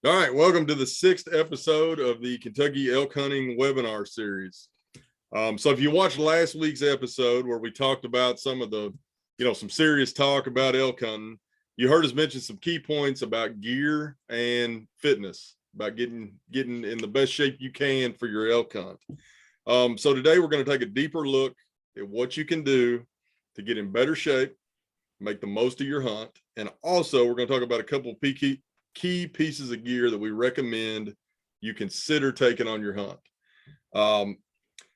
All right, welcome to the 6th episode of the Kentucky Elk Hunting webinar series. So if you watched last week's episode where we talked about some of the, some serious talk about elk hunting, you heard us mention some key points about gear and fitness, about getting in the best shape you can for your elk hunt. So today we're going to take a deeper look at what you can do to get in better shape, make the most of your hunt, and also we're going to talk about a couple of key pieces of gear that we recommend you consider taking on your hunt.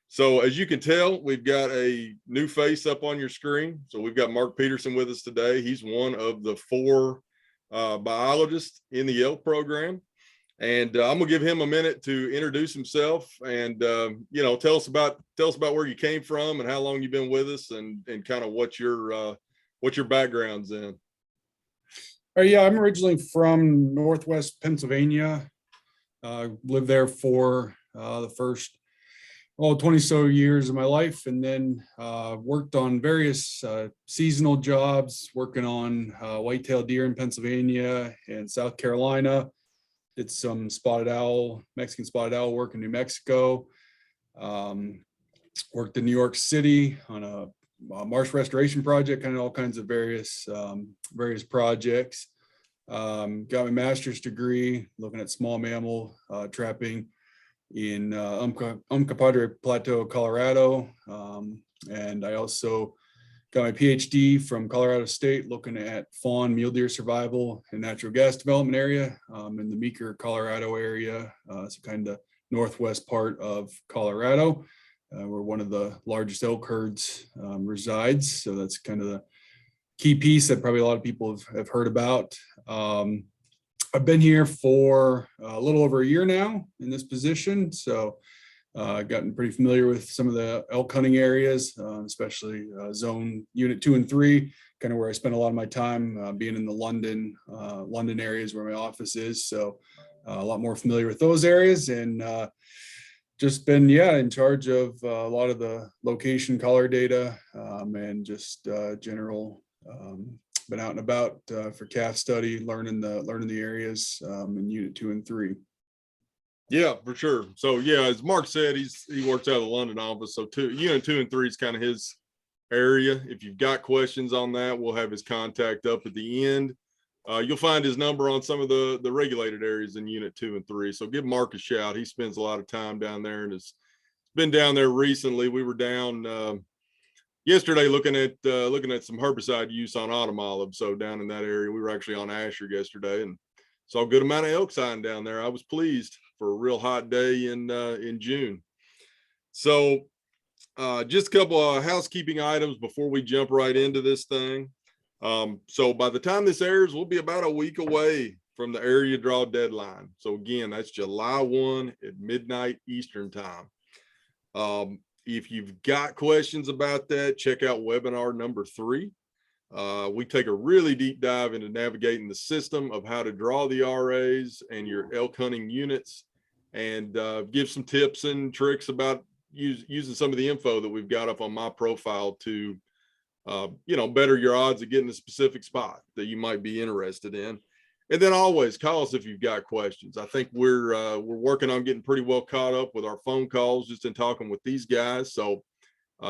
So as you can tell, we've got a new face up on your screen. So we've got Mark Peterson with us today. He's one of the 4 biologists in the elk program. And I'm gonna give him a minute to introduce himself and tell us about where you came from and how long you've been with us and kind of what your background's in. Yeah, I'm originally from Northwest Pennsylvania. Lived there for the first 20 so years of my life, and then worked on various seasonal jobs, working on whitetail deer in Pennsylvania and South Carolina. Did some Mexican spotted owl work in New Mexico. Worked in New York City on a marsh restoration project, kind of all kinds of various projects. Got my master's degree looking at small mammal trapping in Padre Plateau, Colorado. And I also got my PhD from Colorado State looking at fawn mule deer survival and natural gas development area in the Meeker, Colorado area. So kind of northwest part of Colorado, where one of the largest elk herds resides. So that's kind of the key piece that probably a lot of people have heard about. I've been here for a little over a year now in this position. So I've gotten pretty familiar with some of the elk hunting areas, especially zone unit 2 and 3, kind of where I spend a lot of my time being in the London areas where my office is. So a lot more familiar with those areas, and just been in charge of a lot of the location collar data and just general been out and about for calf study, learning the areas in unit 2 and 3. Yeah, for sure. So as Mark said, he works out of the London office. So unit 2 and 3 is kind of his area. If you've got questions on that, we'll have his contact up at the end. You'll find his number on some of the regulated areas in unit 2 and 3. So give Mark a shout. He spends a lot of time down there and has been down there recently. We were down yesterday looking at some herbicide use on autumn olive. So down in that area, we were actually on Asher yesterday and saw a good amount of elk sign down there. I was pleased for a real hot day in June. So just a couple of housekeeping items before we jump right into this thing. So by the time this airs, we'll be about a week away from the area draw deadline. So again, that's July 1 at midnight Eastern time. If you've got questions about that, check out webinar number 3. We take a really deep dive into navigating the system of how to draw the RAs and your elk hunting units, and give some tips and tricks about using some of the info that we've got up on my profile to better your odds of getting a specific spot that you might be interested in. And then always call us if you've got questions. I think we're working on getting pretty well caught up with our phone calls just in talking with these guys. So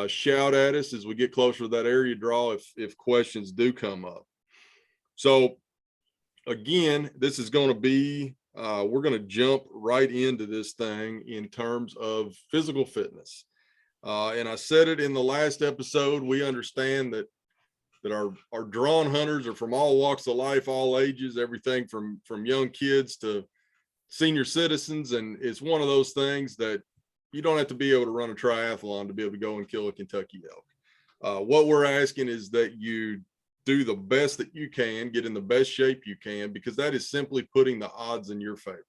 shout at us as we get closer to that area draw if questions do come up. So again, this is going to be we're going to jump right into this thing in terms of physical fitness. And I said it in the last episode, we understand that our drawn hunters are from all walks of life, all ages, everything from young kids to senior citizens. And it's one of those things that you don't have to be able to run a triathlon to be able to go and kill a Kentucky elk. What we're asking is that you do the best that you can, get in the best shape you can, because that is simply putting the odds in your favor.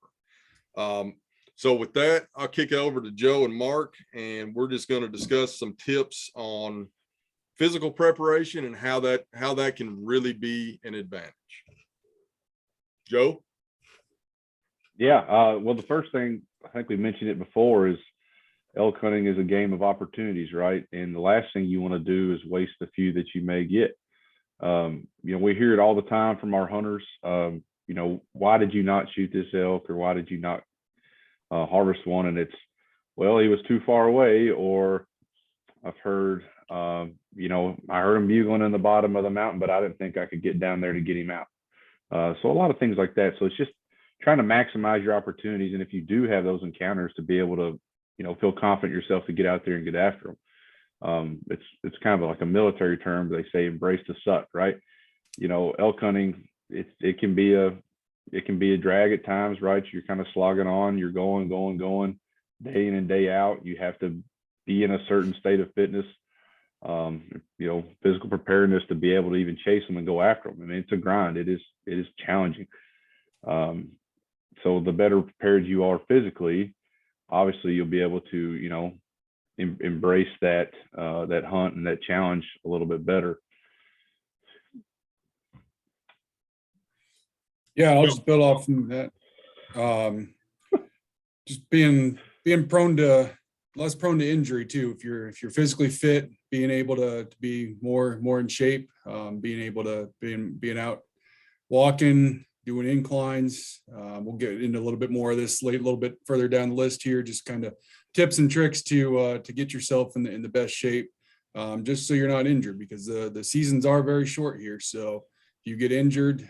So with that, I'll kick it over to Joe and Mark, and we're just going to discuss some tips on physical preparation and how that can really be an advantage. Joe? Yeah, well, the first thing, I think we mentioned it before, is elk hunting is a game of opportunities, right? And the last thing you want to do is waste the few that you may get. We hear it all the time from our hunters. why did you not shoot this elk, or why did you not harvest one? And it's, well, he was too far away, or I've heard, I heard him bugling in the bottom of the mountain, but I didn't think I could get down there to get him out. So a lot of things like that. So it's just trying to maximize your opportunities. And if you do have those encounters, to be able to, feel confident yourself to get out there and get after them. It's kind of like a military term. They say embrace the suck, right? Elk hunting, it can be a drag at times, right? You're kind of slogging on, you're going, day in and day out. You have to be in a certain state of fitness, physical preparedness to be able to even chase them and go after them. I mean, it's a grind. It is challenging. So the better prepared you are physically, obviously you'll be able to, embrace that hunt and that challenge a little bit better. Yeah, I'll just build off from that. Just being less prone to injury too. If you're physically fit, being able to be more in shape, being able to being out walking, doing inclines. We'll get into a little bit more of this a little bit further down the list here. Just kind of tips and tricks to get yourself in the best shape, just so you're not injured, because the seasons are very short here. So if you get injured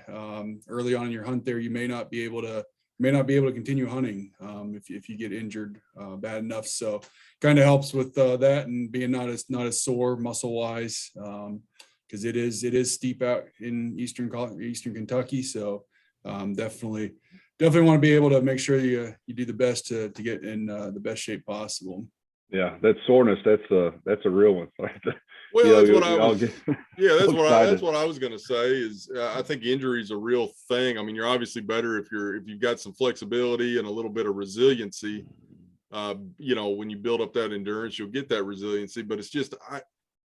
early on in your hunt, there you may not be able to continue hunting if you get injured bad enough. So kind of helps with that, and being not as sore muscle wise, because it is steep out in eastern Kentucky. So definitely want to be able to make sure you do the best to get in the best shape possible. Yeah, that soreness, that's a real one. Well, that's what that's excited. what I was going to say is I think injury is a real thing. I mean, you're obviously better if you've got some flexibility and a little bit of resiliency. When you build up that endurance, you'll get that resiliency. But it's just, I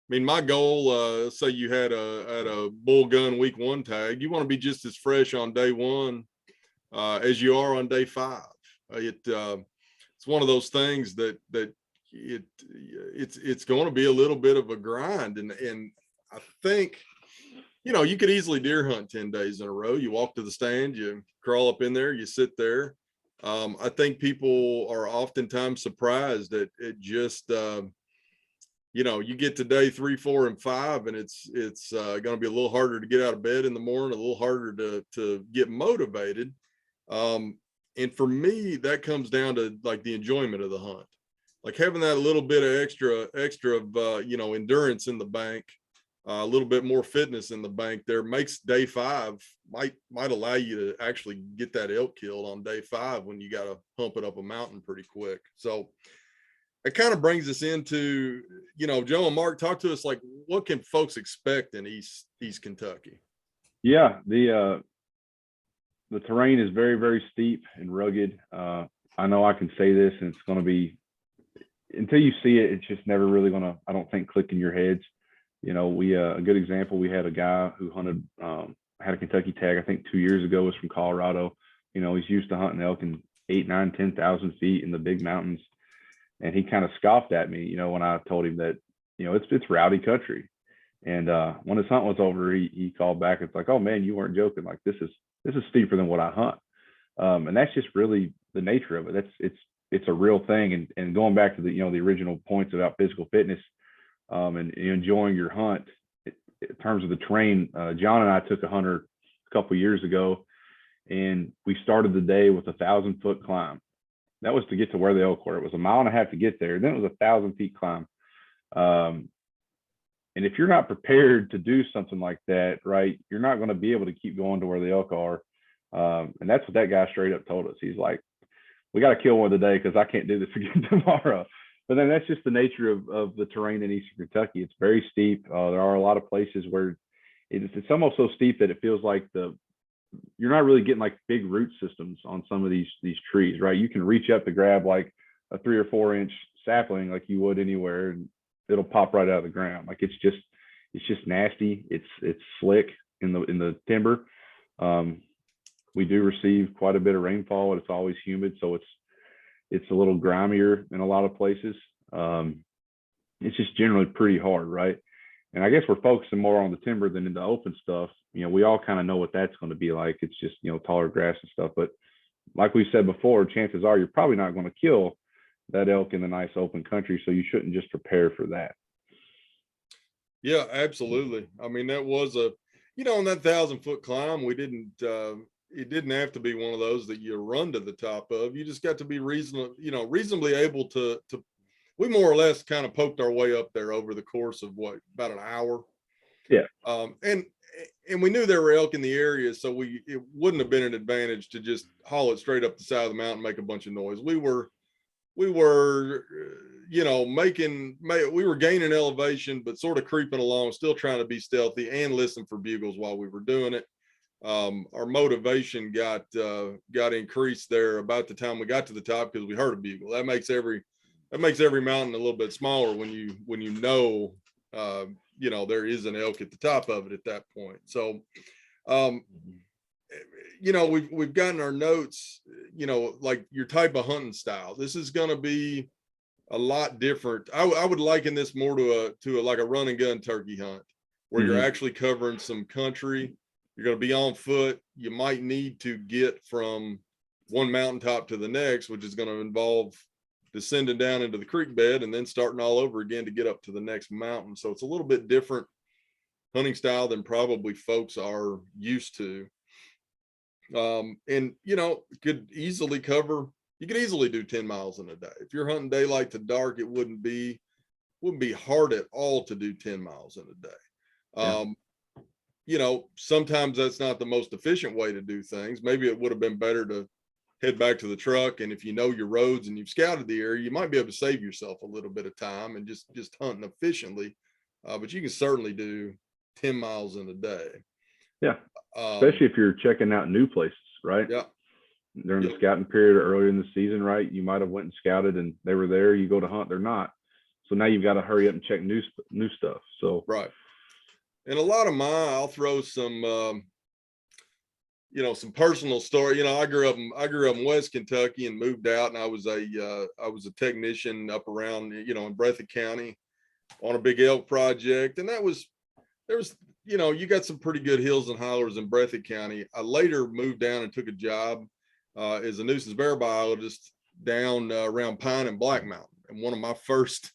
mean, my goal, say you had a bull gun week 1 tag, you want to be just as fresh on day 1 as you are on day 5. It's one of those things that it's going to be a little bit of a grind, and I think you could easily deer hunt 10 days in a row. You walk to the stand, you crawl up in there, you sit there. I think people are oftentimes surprised that it just you get to day 3, 4, and 5, and it's going to be a little harder to get out of bed in the morning, a little harder to get motivated, and for me that comes down to like the enjoyment of the hunt. Like having that little bit of extra of endurance in the bank, a little bit more fitness in the bank there makes day 5 might allow you to actually get that elk killed on day 5 when you got to hump it up a mountain pretty quick. So it kind of brings us into, Joe and Mark, talk to us, like, what can folks expect in East Kentucky? Yeah, the terrain is very, very steep and rugged. I know I can say this, and it's going to be, until you see it, it's just never really going to, I don't think, click in your heads. A good example, we had a guy who hunted, had a Kentucky tag, I think 2 years ago, was from Colorado. He's used to hunting elk in 8, 9, 10,000 feet in the big mountains. And he kind of scoffed at me, when I told him that, it's rowdy country. And when his hunt was over, he called back. It's like, oh man, you weren't joking. Like, this is steeper than what I hunt. And that's just really the nature of it. It's a real thing. And going back to the original points about physical fitness, and enjoying your hunt in terms of the terrain. John and I took a hunter a couple years ago, and we started the day with 1,000-foot climb. That was to get to where the elk were. It was 1.5 miles to get there. Then it was 1,000-feet climb. And if you're not prepared to do something like that, right, you're not going to be able to keep going to where the elk are. And that's what that guy straight up told us. He's like, we got to kill one today because I can't do this again tomorrow. But then that's just the nature of the terrain in Eastern Kentucky. It's very steep. There are a lot of places where it's almost so steep that it feels like you're not really getting like big root systems on some of these trees, right? You can reach up to grab like a 3 or 4 inch sapling like you would anywhere, and it'll pop right out of the ground. Like it's just nasty. It's slick in the timber. We do receive quite a bit of rainfall, and it's always humid, so it's a little grimier in a lot of places. It's just generally pretty hard, right? And I guess we're focusing more on the timber than in the open stuff. You know, we all kind of know what that's going to be like. It's just, you know, taller grass and stuff. But like we said before, chances are you're probably not going to kill that elk in the nice open country. So you shouldn't just prepare for that. Yeah, absolutely. I mean, that was a, you know, on that 1,000-foot climb, we didn't, it didn't have to be one of those that you run to the top of. You just got to be reasonably able to, we more or less kind of poked our way up there over the course of about an hour. Yeah. And we knew there were elk in the area, so it wouldn't have been an advantage to just haul it straight up the side of the mountain, make a bunch of noise. We were, you know, we were gaining elevation, but sort of creeping along, still trying to be stealthy and listen for bugles while we were doing it. Our motivation got increased there about the time we got to the top, because we heard a bugle. That makes every mountain a little bit smaller when you know, you know, there is an elk at the top of it at that point. So, you know, we've gotten our notes, you know, like your type of hunting style. This is going to be a lot different. I would liken this more to like a run and gun turkey hunt, where you're actually covering some country. You're going to be on foot. You might need to get from one mountaintop to the next, which is going to involve descending down into the creek bed and then starting all over again to get up to the next mountain. So it's a little bit different hunting style than probably folks are used to. And you know, you could easily do 10 miles in a day. If you're hunting daylight to dark, it wouldn't be hard at all to do 10 miles in a day. You know, sometimes that's not the most efficient way to do things. Maybe it would have been better to head back to the truck, and if you know your roads and you've scouted the area, you might be able to save yourself a little bit of time and just hunting efficiently. But you can certainly do 10 miles in a day. Yeah. Especially if you're checking out new places, right? Yeah. During the scouting period or earlier in the season, right? You might have went and scouted and they were there. You go to hunt, they're not. So now you've got to hurry up and check new stuff. So right. And a lot of I'll throw some, you know, some personal story. You know, I grew up in West Kentucky and moved out, and I was a technician up around, you know, in Breathitt County on a big elk project. And there was, you know, you got some pretty good hills and hollers in Breathitt County. I later moved down and took a job as a nuisance bear biologist down around Pine and Black Mountain. And one of my first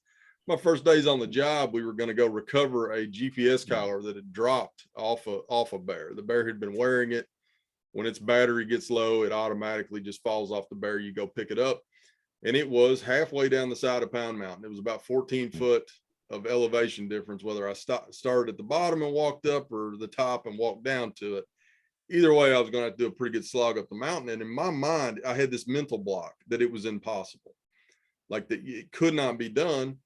days on the job, we were going to go recover a GPS collar that had dropped off a bear. The bear had been wearing it. When its battery gets low, it automatically just falls off the bear. You go pick it up, and it was halfway down the side of Pound Mountain. It was about 14 foot of elevation difference, whether I started at the bottom and walked up, or the top and walked down to it. Either way, I was going to have to do a pretty good slog up the mountain. And in my mind, I had this mental block that it was impossible, like that it could not be done.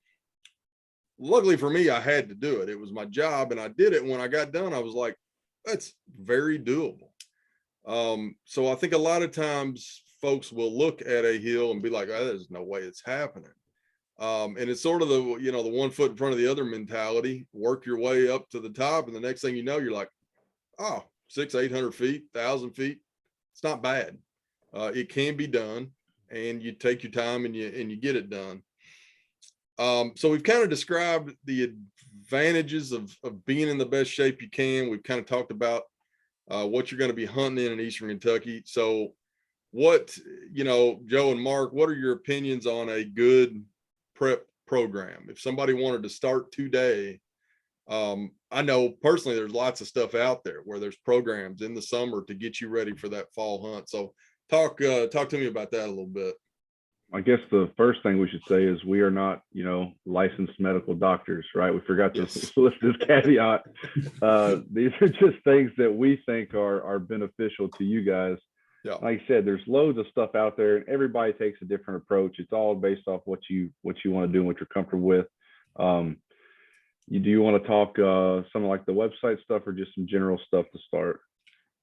Luckily for me, I had to do it. It was my job, and I did it. When I got done, I was like, that's very doable. So I think a lot of times folks will look at a hill and be like, oh, there's no way it's happening. And it's sort of the, you know, the 1 foot in front of the other mentality. Work your way up to the top, and the next thing you know, you're like, oh, 600-800 feet, 1,000 feet. It's not bad. It can be done, and you take your time and you get it done. So we've kind of described the advantages of being in the best shape you can. We've kind of talked about what you're going to be hunting in Eastern Kentucky. So what, you know, Joe and Mark, what are your opinions on a good prep program? If somebody wanted to start today, I know personally there's lots of stuff out there where there's programs in the summer to get you ready for that fall hunt. So talk to me about that a little bit. I guess the first thing we should say is we are not, you know, licensed medical doctors, right? We forgot to list this caveat. These are just things that we think are beneficial to you guys. Yeah. Like I said, there's loads of stuff out there, and everybody takes a different approach. It's all based off what you want to do and what you're comfortable with. Do you want to talk some like the website stuff, or just some general stuff to start?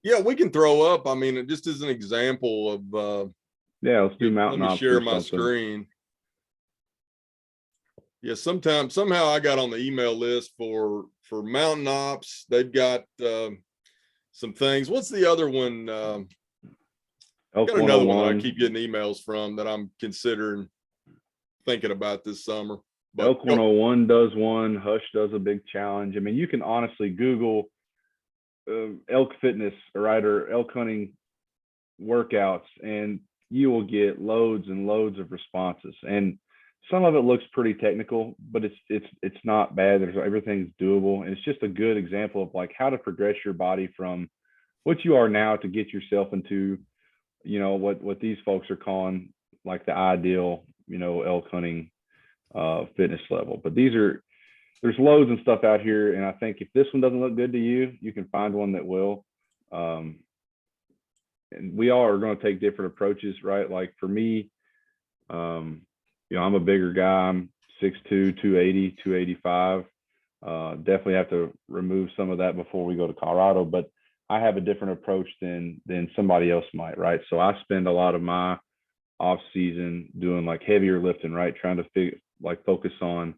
Yeah, we can throw up. I mean, just as an example of yeah, let's do mountain ops. Let me share my screen. Yeah, somehow I got on the email list for mountain ops. They've got some things. What's the other one? Got another one that I keep getting emails from that I'm considering thinking about this summer. But Elk 101 does one. Hush does a big challenge. I mean, you can honestly Google elk fitness, right, or elk hunting workouts, and you will get loads and loads of responses. And some of it looks pretty technical, but it's not bad. Everything's doable, and it's just a good example of like how to progress your body from what you are now to get yourself into, what these folks are calling like the ideal, elk hunting fitness level. But there's loads and stuff out here, and I think if this one doesn't look good to you, you can find one that will. And we all are going to take different approaches, right? Like for me, I'm a bigger guy. I'm 6'2", 280, 285. Definitely have to remove some of that before we go to Colorado, but I have a different approach than somebody else might, right? So I spend a lot of my off season doing like heavier lifting, right? Trying to focus on,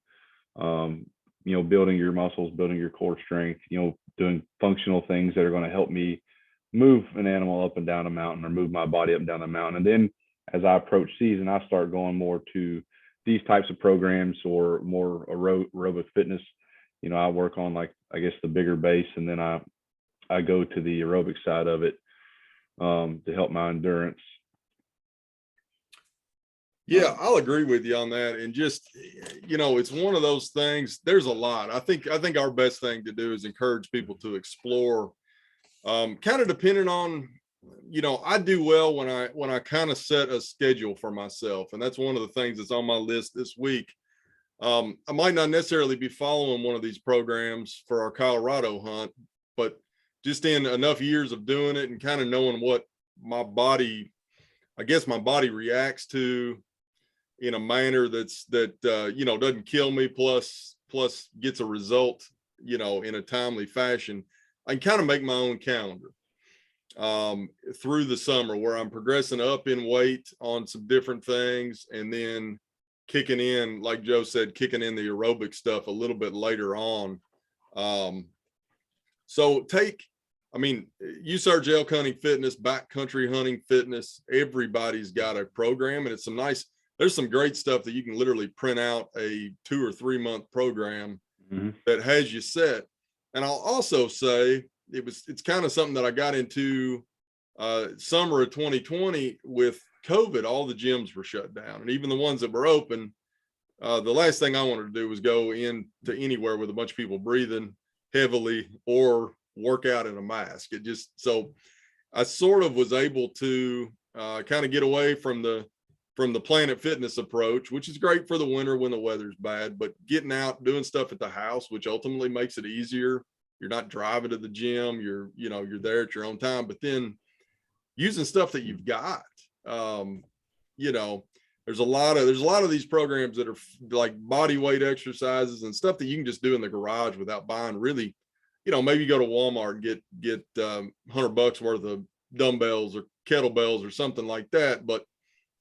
building your muscles, building your core strength, doing functional things that are going to help me move an animal up and down a mountain or move my body up and down a mountain. And then as I approach season, I start going more to these types of programs or more aerobic fitness. I work on the bigger base, and then I go to the aerobic side of it to help my endurance. Yeah, I'll agree with you on that. And just, it's one of those things. There's a lot. I think our best thing to do is encourage people to explore, kind of depending on, I do well when I kind of set a schedule for myself. And that's one of the things that's on my list this week. I might not necessarily be following one of these programs for our Colorado hunt, but just in enough years of doing it and kind of knowing what my body reacts to in a manner that doesn't kill me, plus gets a result, in a timely fashion, I can kind of make my own calendar through the summer where I'm progressing up in weight on some different things, and then kicking in, like Joe said, kicking in the aerobic stuff a little bit later on. So you search elk hunting fitness, backcountry hunting fitness, everybody's got a program, and there's some great stuff that you can literally print out a 2 or 3 month program that has you set. And I'll also say it's kind of something that I got into summer of 2020 with COVID. All the gyms were shut down, and even the ones that were open, the last thing I wanted to do was go into anywhere with a bunch of people breathing heavily or work out in a mask. So I sort of was able to kind of get away from the Planet Fitness approach, which is great for the winter when the weather's bad, but getting out, doing stuff at the house, which ultimately makes it easier. You're not driving to the gym, you're there at your own time, but then using stuff that you've got. There's a lot of these programs that are like body weight exercises and stuff that you can just do in the garage without buying really, maybe you go to Walmart and get $100 worth of dumbbells or kettlebells or something like that. But,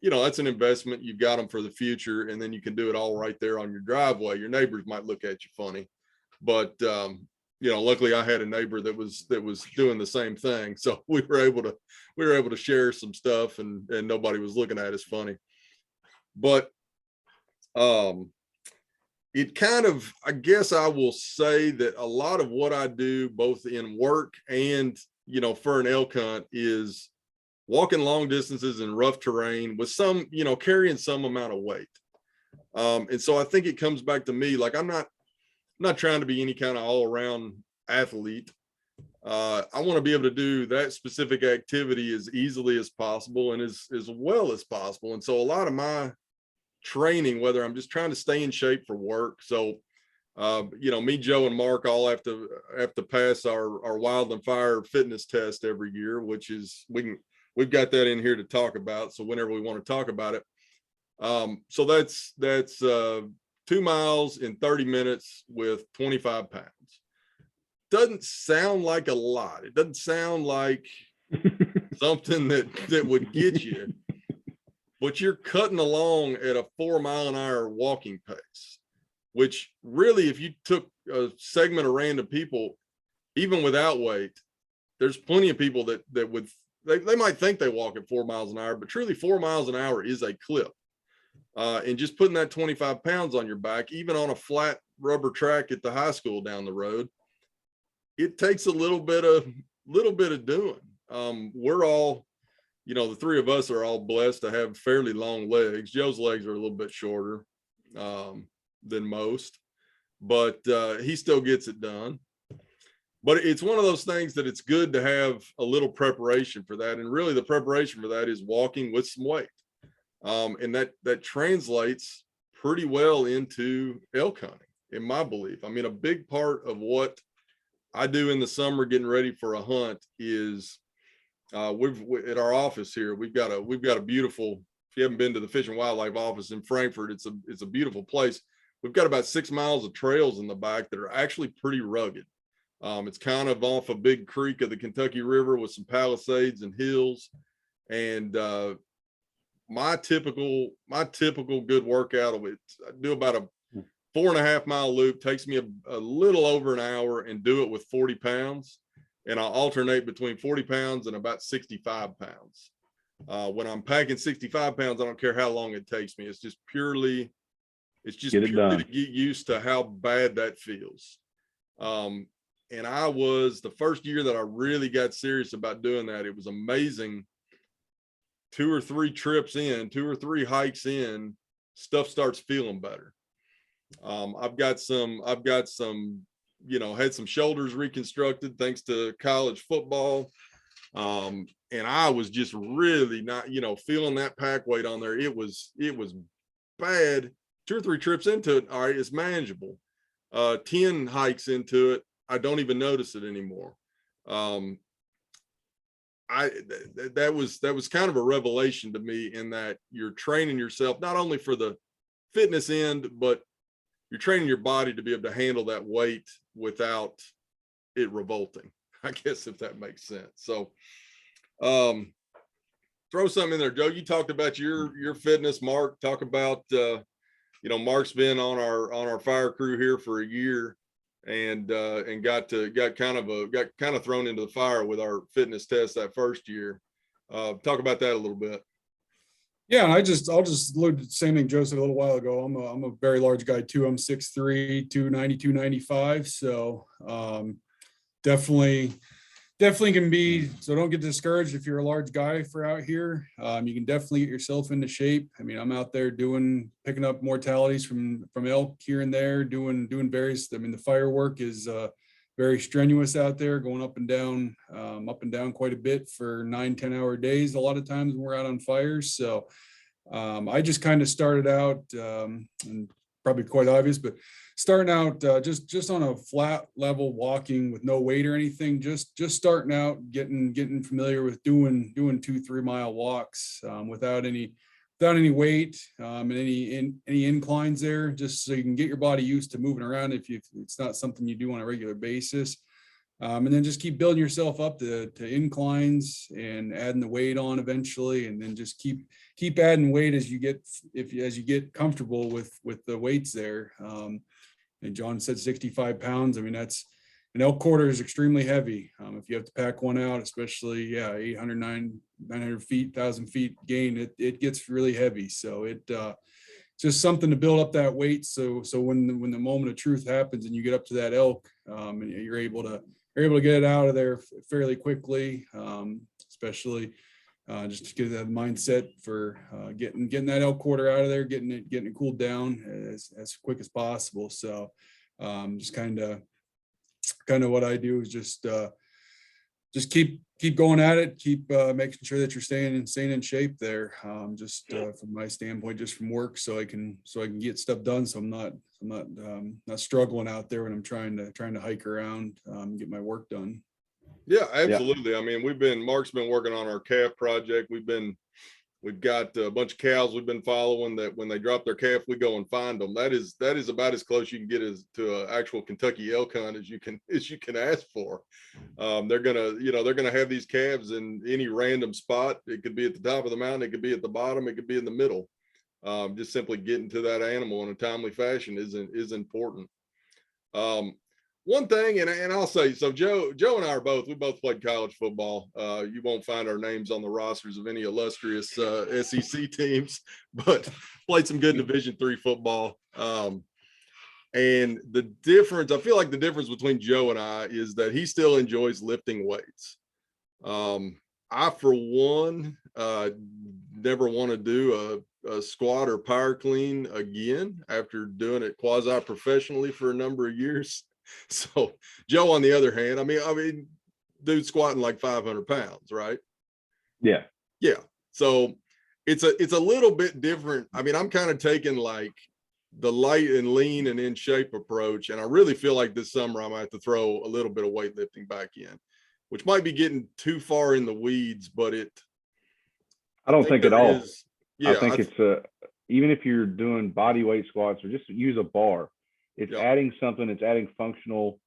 that's an investment. You've got them for the future, and then you can do it all right there on your driveway. Your neighbors might look at you funny, but, luckily I had a neighbor that was doing the same thing. So we were able to share some stuff, and nobody was looking at us funny. But it kind of, I guess I will say that a lot of what I do both in work and, for an elk hunt is walking long distances in rough terrain with some, carrying some amount of weight. And so I think it comes back to me, like, I'm not trying to be any kind of all around athlete. I want to be able to do that specific activity as easily as possible and as well as possible. And so a lot of my training, whether I'm just trying to stay in shape for work. So, me, Joe, and Mark all have to pass our Wild and Fire fitness test every year, which is, we've got that in here to talk about. So whenever we want to talk about it. So that's 2 miles in 30 minutes with 25 pounds. Doesn't sound like a lot. It doesn't sound like something that would get you, but you're cutting along at a 4 mile an hour walking pace, which really, if you took a segment of random people, even without weight, there's plenty of people that would, they might think they walk at 4 miles an hour, but truly 4 miles an hour is a clip. And just putting that 25 pounds on your back, even on a flat rubber track at the high school down the road, it takes a little bit of doing. We're all, the three of us are all blessed to have fairly long legs. Joe's legs are a little bit shorter than most, but he still gets it done. But it's one of those things that it's good to have a little preparation for that. And really the preparation for that is walking with some weight. And that translates pretty well into elk hunting, in my belief. I mean, a big part of what I do in the summer getting ready for a hunt is we've at our office here, we've got a beautiful, if you haven't been to the Fish and Wildlife office in Frankfurt, it's a beautiful place. We've got about 6 miles of trails in the back that are actually pretty rugged. It's kind of off a big creek of the Kentucky River with some palisades and hills. And my typical good workout of it, I do about a 4.5 mile loop, takes me a little over an hour, and do it with 40 pounds. And I'll alternate between 40 pounds and about 65 pounds. When I'm packing 65 pounds, I don't care how long it takes me. It's just purely to get used to how bad that feels. And I was, the first year that I really got serious about doing that, it was amazing. 2 or 3 trips in, 2 or 3 hikes in, stuff starts feeling better. I've got some, had some shoulders reconstructed thanks to college football. And I was just really not, feeling that pack weight on there. It was bad. 2 or 3 trips into it, all right, it's manageable. 10 hikes into it, I don't even notice it anymore. That was kind of a revelation to me, in that you're training yourself not only for the fitness end, but you're training your body to be able to handle that weight without it revolting, I guess, if that makes sense. So throw something in there, Joe. You talked about your fitness. Mark, talk about Mark's been on our fire crew here for a year, and got kind of thrown into the fire with our fitness test that first year. Talk about that a little bit. Yeah, and I'll just look at the same thing Joe said a little while ago. I'm a very large guy too. I'm 6'3", 290, 295. So definitely can be, so don't get discouraged if you're a large guy for out here. You can definitely get yourself into shape. I mean, I'm out there picking up mortalities from elk here and there, doing various, I mean, the firework is very strenuous out there, going up and down quite a bit for 9-10 hour days a lot of times when we're out on fires. So I just kind of started out, and probably quite obvious, but starting out just on a flat level, walking with no weight or anything, just starting out, getting familiar with doing 2-3 mile walks without any weight and any inclines there, just so you can get your body used to moving around if it's not something you do on a regular basis. And then just keep building yourself up to inclines and adding the weight on eventually, and then just keep adding weight as you get comfortable with the weights there. And John said 65 pounds. I mean, that's an elk quarter is extremely heavy. If you have to pack one out, especially 800, 900 feet, 1,000 feet gain, it gets really heavy. So just something to build up that weight. So when the moment of truth happens and you get up to that elk, and you're able to get it out of there fairly quickly, especially just to get that mindset for getting that elk quarter out of there, getting it cooled down as quick as possible. So just kind of what I do is just keep going at it, keep making sure that you're staying in shape there. Just from my standpoint, just from work, so I can get stuff done. So I'm not struggling out there when I'm trying to hike around, get my work done. Yeah, absolutely. Yeah. I mean, Mark's been working on our calf project. We've got a bunch of cows we've been following that when they drop their calf, we go and find them. That is about as close you can get to an actual Kentucky elk hunt as you can ask for. They're gonna have these calves in any random spot. It could be at the top of the mountain, it could be at the bottom, it could be in the middle. Just simply getting to that animal in a timely fashion is important. one thing, and I'll say, so Joe and I we both played college football. You won't find our names on the rosters of any illustrious SEC teams, but played some good Division III football. And the difference, I feel like the difference between Joe and I is that he still enjoys lifting weights. I, for one, never want to do a squat or power clean again after doing it quasi-professionally for a number of years. So Joe, on the other hand, I mean, dude squatting like 500 pounds, right? Yeah. Yeah. So it's a little bit different. I mean, I'm kind of taking like the light and lean and in shape approach. And I really feel like this summer I'm gonna have to throw a little bit of weightlifting back in, which might be getting too far in the weeds, but I don't think at all. Yeah, I think it's even if you're doing body weight squats or just use a bar, it's adding something, it's adding functional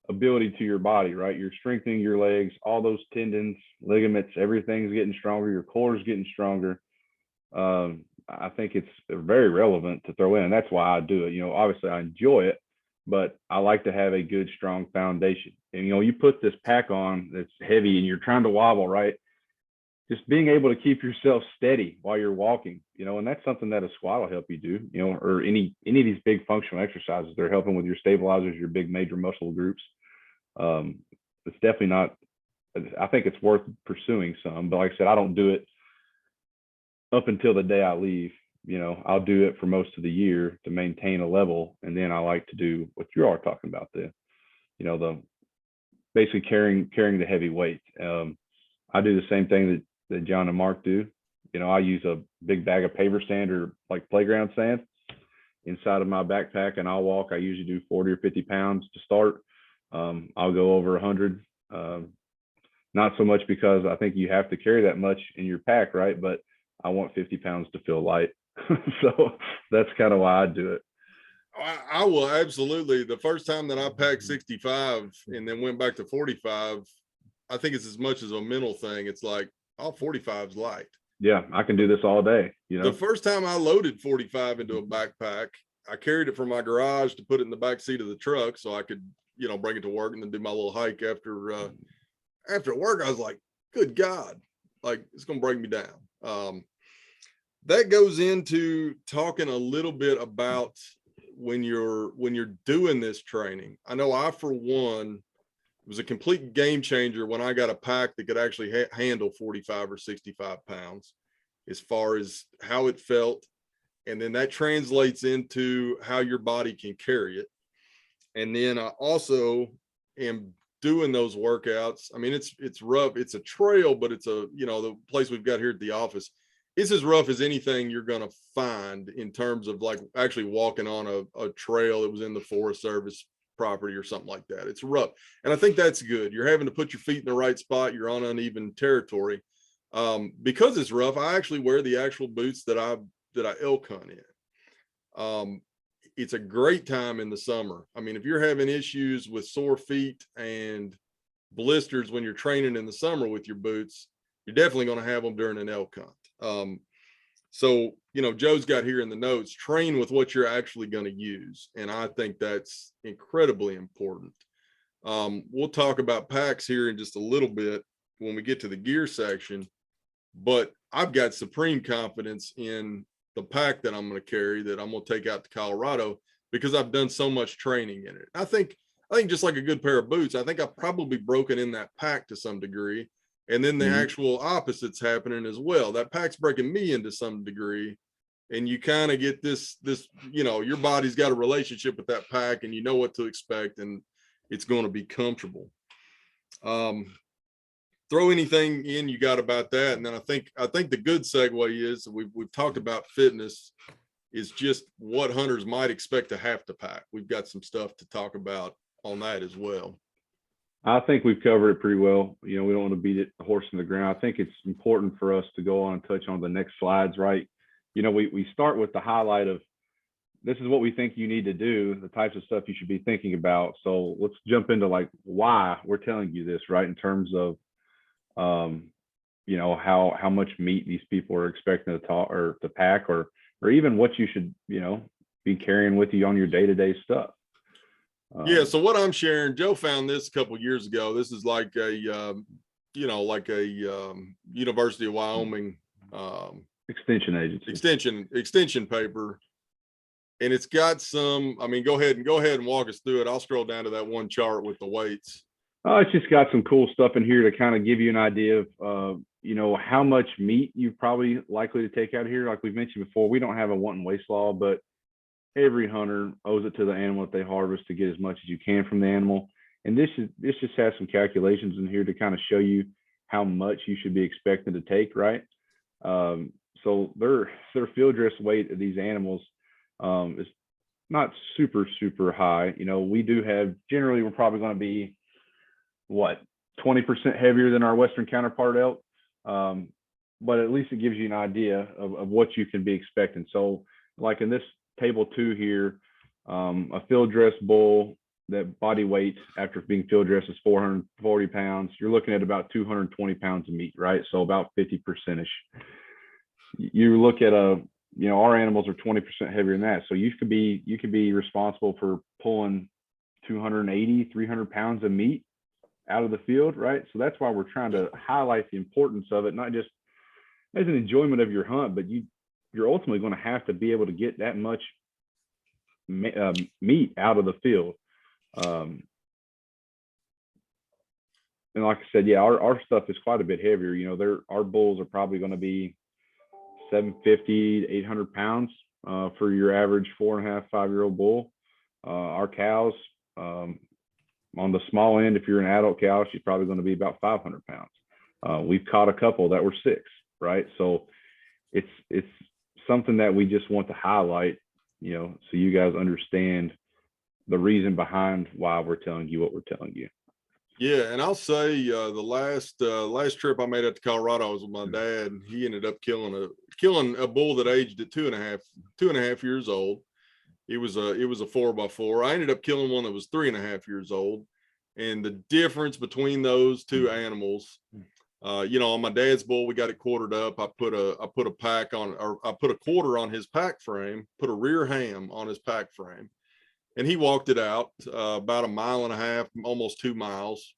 ability to your body, right? You're strengthening your legs, all those tendons, ligaments, everything's getting stronger, your core is getting stronger. I think it's very relevant to throw in, and that's why I do it. You know, obviously I enjoy it, but I like to have a good, strong foundation. And, you know, you put this pack on that's heavy and you're trying to wobble, right? Just being able to keep yourself steady while you're walking, you know, and that's something that a squat will help you do, you know, or any of these big functional exercises. They're helping with your stabilizers, your big major muscle groups. It's definitely not, I think it's worth pursuing some, but like I said, I don't do it up until the day I leave. You know, I'll do it for most of the year to maintain a level. And then I like to do what you are talking about, the, you know, the basically carrying the heavy weight. I do the same thing that John and Mark do. You know, I use a big bag of paper sand or like playground sand inside of my backpack, and I'll walk. I usually do 40 or 50 pounds to start. I'll go over 100. Not so much because I think you have to carry that much in your pack, right? But I want 50 pounds to feel light. So that's kind of why I do it. I will absolutely. The first time that I packed 65 and then went back to 45, I think it's as much as a mental thing. It's like, oh, 45 is light. Yeah, I can do this all day. You know, the first time I loaded 45 into a backpack, I carried it from my garage to put it in the back seat of the truck so I could, you know, bring it to work and then do my little hike after work. I was like, good God, like it's gonna break me down. That goes into talking a little bit about when you're doing this training. I know I, for one, it was a complete game changer when I got a pack that could actually handle 45 or 65 pounds as far as how it felt. And then that translates into how your body can carry it. And then I also am doing those workouts. I mean, it's rough. It's a trail, but it's a, you know, the place we've got here at the office, it's as rough as anything you're going to find in terms of like actually walking on a trail that was in the Forest Service property or something like that. It's rough. And I think that's good. You're having to put your feet in the right spot. You're on uneven territory. Because it's rough, I actually wear the actual boots that I elk hunt in. It's a great time in the summer. I mean, if you're having issues with sore feet and blisters when you're training in the summer with your boots, you're definitely going to have them during an elk hunt. So, you know, Joe's got here in the notes, train with what you're actually going to use. And I think that's incredibly important. We'll talk about packs here in just a little bit when we get to the gear section, but I've got supreme confidence in the pack that I'm going to carry, that I'm going to take out to Colorado, because I've done so much training in it. I think just like a good pair of boots, I think I've probably broken in that pack to some degree. And then the actual opposite's happening as well. That pack's breaking me into some degree. And you kind of get this, you know, your body's got a relationship with that pack and you know what to expect, and it's going to be comfortable. Throw anything in you got about that. And then I think the good segue is we've talked about fitness, is just what hunters might expect to have to pack. We've got some stuff to talk about on that as well. I think we've covered it pretty well. You know, we don't want to beat the horse in the ground. I think it's important for us to go on and touch on the next slides, right? You know, we start with the highlight of, this is what we think you need to do, the types of stuff you should be thinking about. So let's jump into like why we're telling you this, right? In terms of, you know, how much meat these people are expecting to talk or to pack, or even what you should, you know, be carrying with you on your day-to-day stuff. Yeah. So what I'm sharing, Joe found this a couple years ago. This is like a, like a University of Wyoming Extension agency. extension paper. And it's got some, I mean, go ahead and walk us through it. I'll scroll down to that one chart with the weights. It's just got some cool stuff in here to kind of give you an idea of, how much meat you're probably likely to take out of here. Like we've mentioned before, we don't have a want and waste law, but every hunter owes it to the animal that they harvest to get as much as you can from the animal. And this just has some calculations in here to kind of show you how much you should be expecting to take, right? So their field dress weight of these animals is not super, super high. We do have, generally, we're probably going to be, 20% heavier than our Western counterpart elk. But at least it gives you an idea of what you can be expecting. So like in this table 2 here, a field dress bull, that body weight after being field dressed is 440 pounds. You're looking at about 220 pounds of meat, right? So about 50%ish. You look at our animals are 20% heavier than that. So you could be responsible for pulling 280, 300 pounds of meat out of the field, right? So that's why we're trying to highlight the importance of it, not just as an enjoyment of your hunt, but you're ultimately going to have to be able to get that much meat out of the field. And like I said, our stuff is quite a bit heavier. Our bulls are probably going to be 750 to 800 pounds for your average 4.5, 5-year-old bull. Our cows, on the small end, if you're an adult cow, she's probably going to be about 500 pounds. We've caught a couple that were 6, right? So it's something that we just want to highlight, so you guys understand the reason behind why we're telling you what we're telling you. Yeah, and I'll say the last trip I made out to Colorado, I was with my dad, and he ended up killing a bull that aged at 2.5 years old. It was a 4x4. I ended up killing one that was 3.5 years old. And the difference between those two animals, on my dad's bull, we got it quartered up. I put a pack on, or I put a quarter on his pack frame, put a rear ham on his pack frame, and he walked it out about 1.5 miles, almost 2 miles.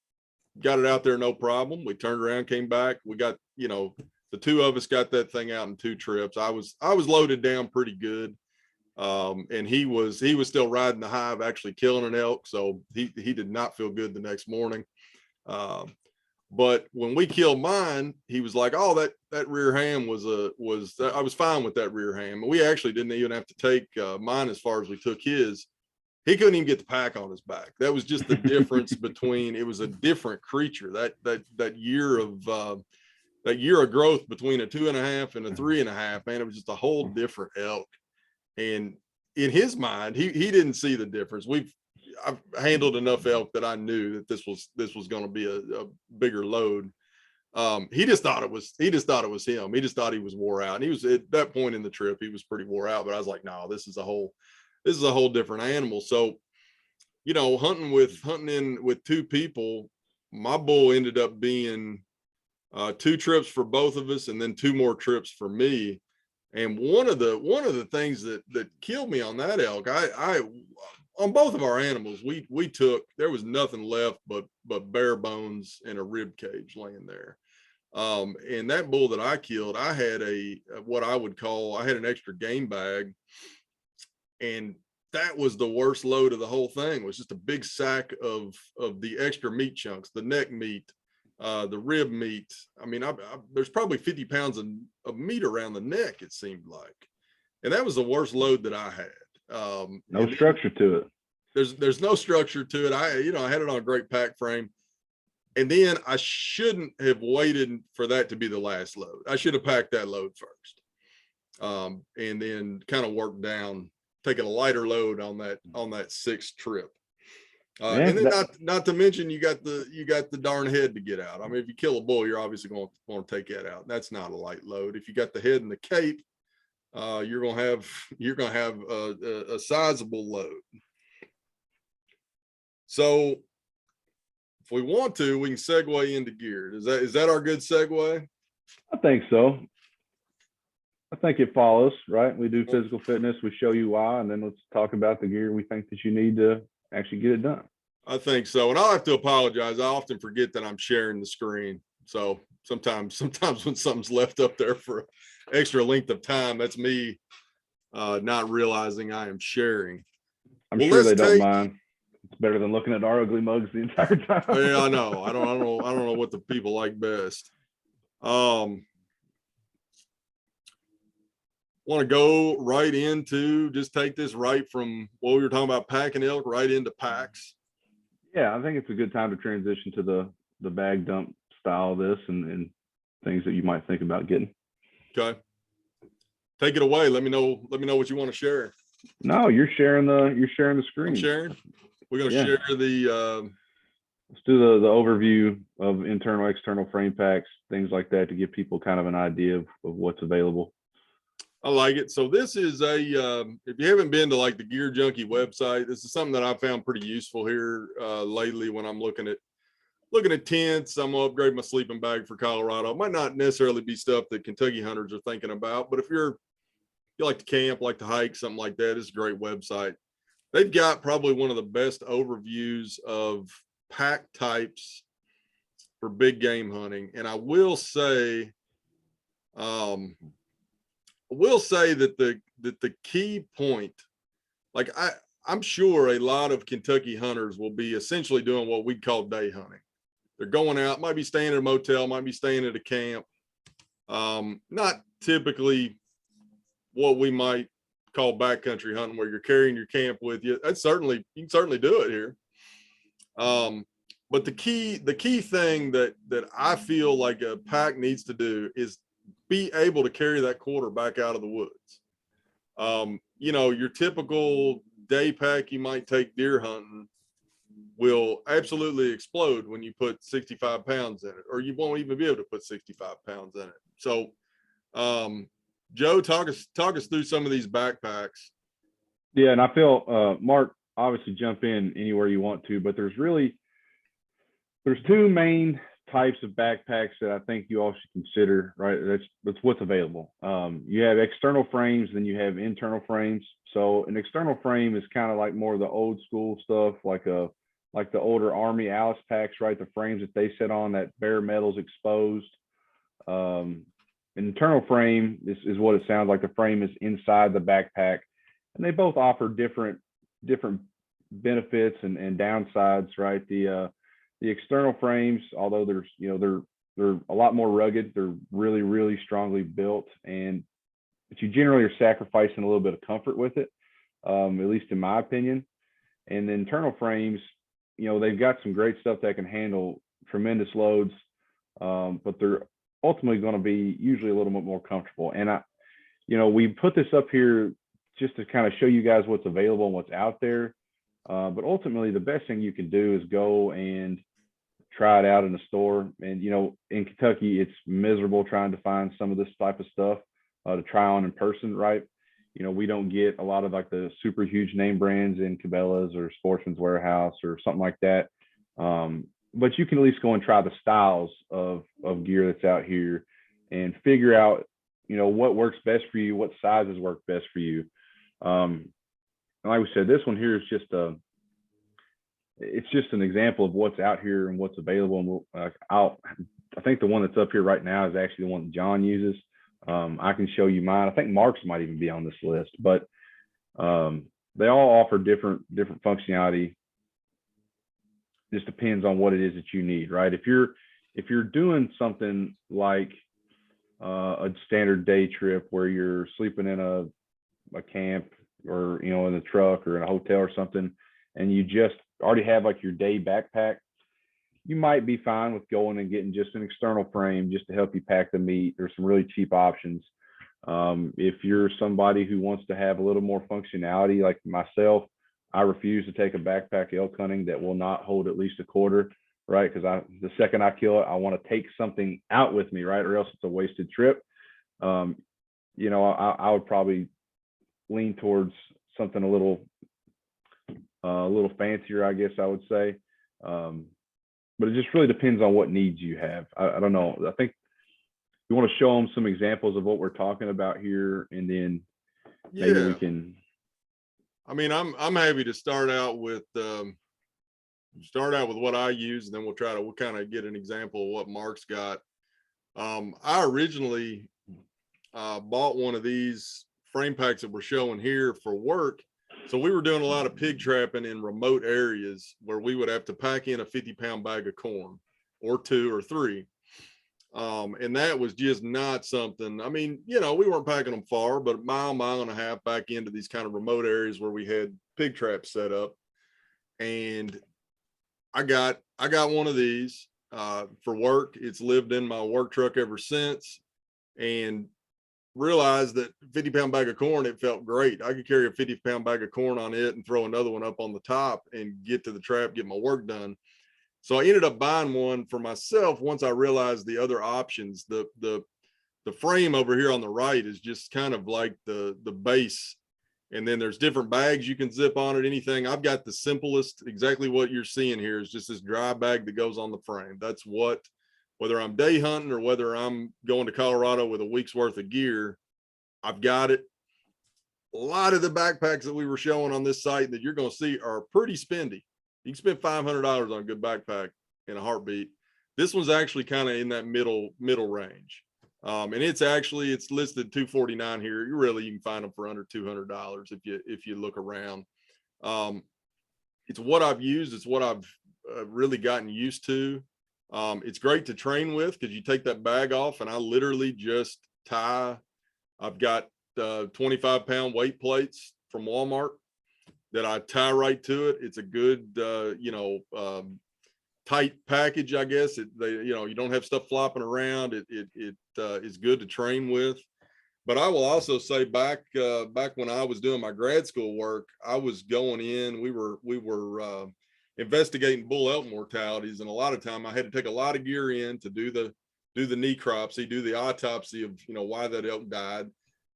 Got it out there, no problem. We turned around, came back. We got, the two of us got that thing out in 2 trips. I was loaded down pretty good. And he was still riding the high of actually killing an elk. So he did not feel good the next morning. But when we killed mine, he was like, oh, that rear ham I was fine with that rear ham. And we actually didn't even have to take mine as far as we took his. He couldn't even get the pack on his back. That was just the difference between, it was a different creature. That year of growth between a 2.5 and a 3.5, man, it was just a whole different elk. And in his mind, he didn't see the difference. I've handled enough elk that I knew that this was going to be a bigger load. He just thought it was him. He just thought he was wore out. And he was, at that point in the trip, he was pretty wore out, but I was like, no, this is a whole different animal. So, hunting in with 2 people, my bull ended up being 2 trips for both of us, and then 2 more trips for me. And one of the things that killed me on that elk, I on both of our animals, we took, there was nothing left but bare bones and a rib cage laying there. And that bull that I killed, I had I had an extra game bag, and that was the worst load of the whole thing. It was just a big sack of the extra meat chunks, the neck meat, the rib meat. I mean, there's probably 50 pounds of meat around the neck, it seemed like. And that was the worst load that I had. No structure to it. There's no structure to it. I had it on a great pack frame. And then I shouldn't have waited for that to be the last load. I should have packed that load first. And then kind of worked down, taking a lighter load on that 6th trip. And then not to mention you got the darn head to get out. I mean, if you kill a bull, you're obviously going to take that out. That's not a light load. If you got the head and the cape, you're gonna have a sizable load. So if we want to, we can segue into gear. Is that our good segue? I think so. I think it follows, right? We do physical fitness, we show you why, and then let's talk about the gear we think that you need to actually get it done. I think so. And I'll have to apologize. I often forget that I'm sharing the screen. So sometimes when something's left up there for extra length of time, that's me not realizing I am sharing. I'm Well, sure let's they don't take- mind. It's better than looking at our ugly mugs the entire time. Yeah, I know. I don't know what the people like best. Want to go right into, just take this right from what we were talking about, packing elk, right into packs. Yeah, I think it's a good time to transition to the bag dump style of this and things that you might think about getting. Okay. Take it away. Let me know what you want to share. No, you're sharing the screen. I'm sharing. We're gonna Yeah. share the Let's do the overview of internal, external frame packs, things like that, to give people kind of an idea of what's available. I like it. So this is a if you haven't been to like the Gear Junkie website, this is something that I found pretty useful here lately when I'm looking at tents. I'm gonna upgrade my sleeping bag for Colorado. It might not necessarily be stuff that Kentucky hunters are thinking about, but if you like to camp, like to hike, something like that, it's a great website. They've got probably one of the best overviews of pack types for big game hunting. And I will say that the key point, like I'm sure a lot of Kentucky hunters will be essentially doing what we'd call day hunting. They're going out, might be staying at a motel, might be staying at a camp. Not typically what we might call backcountry hunting, where you're carrying your camp with you. You can certainly do it here. But the key thing that I feel like a pack needs to do is be able to carry that quarter back out of the woods. Your typical day pack you might take deer hunting will absolutely explode when you put 65 pounds in it, or you won't even be able to put 65 pounds in it. So, Joe, talk us through some of these backpacks. Yeah, and I feel Mark, obviously jump in anywhere you want to, but there's two main types of backpacks that I think you all should consider, right? That's what's available. You have external frames, then you have internal frames. So an external frame is kind of like more of the old school stuff, like the older Army Alice packs, right? The frames that they sit on, that bare metal's exposed. An internal frame is what it sounds like. The frame is inside the backpack, and they both offer different benefits and downsides, right? The external frames, although they're a lot more rugged, they're really, really strongly built, but you generally are sacrificing a little bit of comfort with it, at least in my opinion. And the internal frames, they've got some great stuff that can handle tremendous loads, but they're ultimately going to be usually a little bit more comfortable. And we put this up here just to kind of show you guys what's available and what's out there. But ultimately, the best thing you can do is go and try it out in the store. And, in Kentucky, it's miserable trying to find some of this type of stuff to try on in person, right? We don't get a lot of like the super huge name brands in Cabela's or Sportsman's Warehouse or something like that. But you can at least go and try the styles of gear that's out here and figure out, what works best for you, what sizes work best for you. And like we said, this one here is it's just an example of what's out here and what's available. And I think the one that's up here right now is actually the one that John uses. I can show you mine. I think Mark's might even be on this list, but they all offer different functionality. Just depends on what it is that you need, right? If you're doing something like a standard day trip where you're sleeping in a camp or in a truck or in a hotel or something, and you just already have like your day backpack, you might be fine with going and getting just an external frame just to help you pack the meat. There's some really cheap options. If you're somebody who wants to have a little more functionality, like myself, I refuse to take a backpack elk hunting that will not hold at least a quarter, right? Because the second I kill it, I want to take something out with me, right? Or else it's a wasted trip. I would probably lean towards something a little fancier, I guess I would say. But it just really depends on what needs you have. I don't know. I think you want to show them some examples of what we're talking about here, and then maybe we can. I mean, I'm happy to start out with what I use, and then we'll kind of get an example of what Mark's got. I originally bought one of these frame packs that we're showing here for work. So we were doing a lot of pig trapping in remote areas where we would have to pack in a 50-pound bag of corn or 2 or 3. And that was just not something, I mean, we weren't packing them far, but a mile and a half back into these kind of remote areas where we had pig traps set up. And I got one of these for work. It's lived in my work truck ever since, and realized that 50-pound bag of corn, it felt great. I could carry a 50-pound bag of corn on it and throw another one up on the top and get to the trap, get my work done. So I ended up buying one for myself once I realized the other options. The frame over here on the right is just kind of like the base. And then there's different bags you can zip on it, anything. I've got the simplest, exactly what you're seeing here is just this dry bag that goes on the frame. That's what, whether I'm day hunting or whether I'm going to Colorado with a week's worth of gear, I've got it. A lot of the backpacks that we were showing on this site that you're going to see are pretty spendy. You can spend $500 on a good backpack in a heartbeat. This one's actually kind of in that middle range. And it's listed $249 here. You can find them for under $200 if you look around. It's what I've used. It's what I've really gotten used to. It's great to train with because you take that bag off and I literally just tie. I've got 25-pound weight plates from Walmart that I tie right to it. It's a good, tight package, I guess. You don't have stuff flopping around. It is good to train with. But I will also say back when I was doing my grad school work, I was going in, we were investigating bull elk mortalities. And a lot of time I had to take a lot of gear in to do the necropsy, do the autopsy of, why that elk died.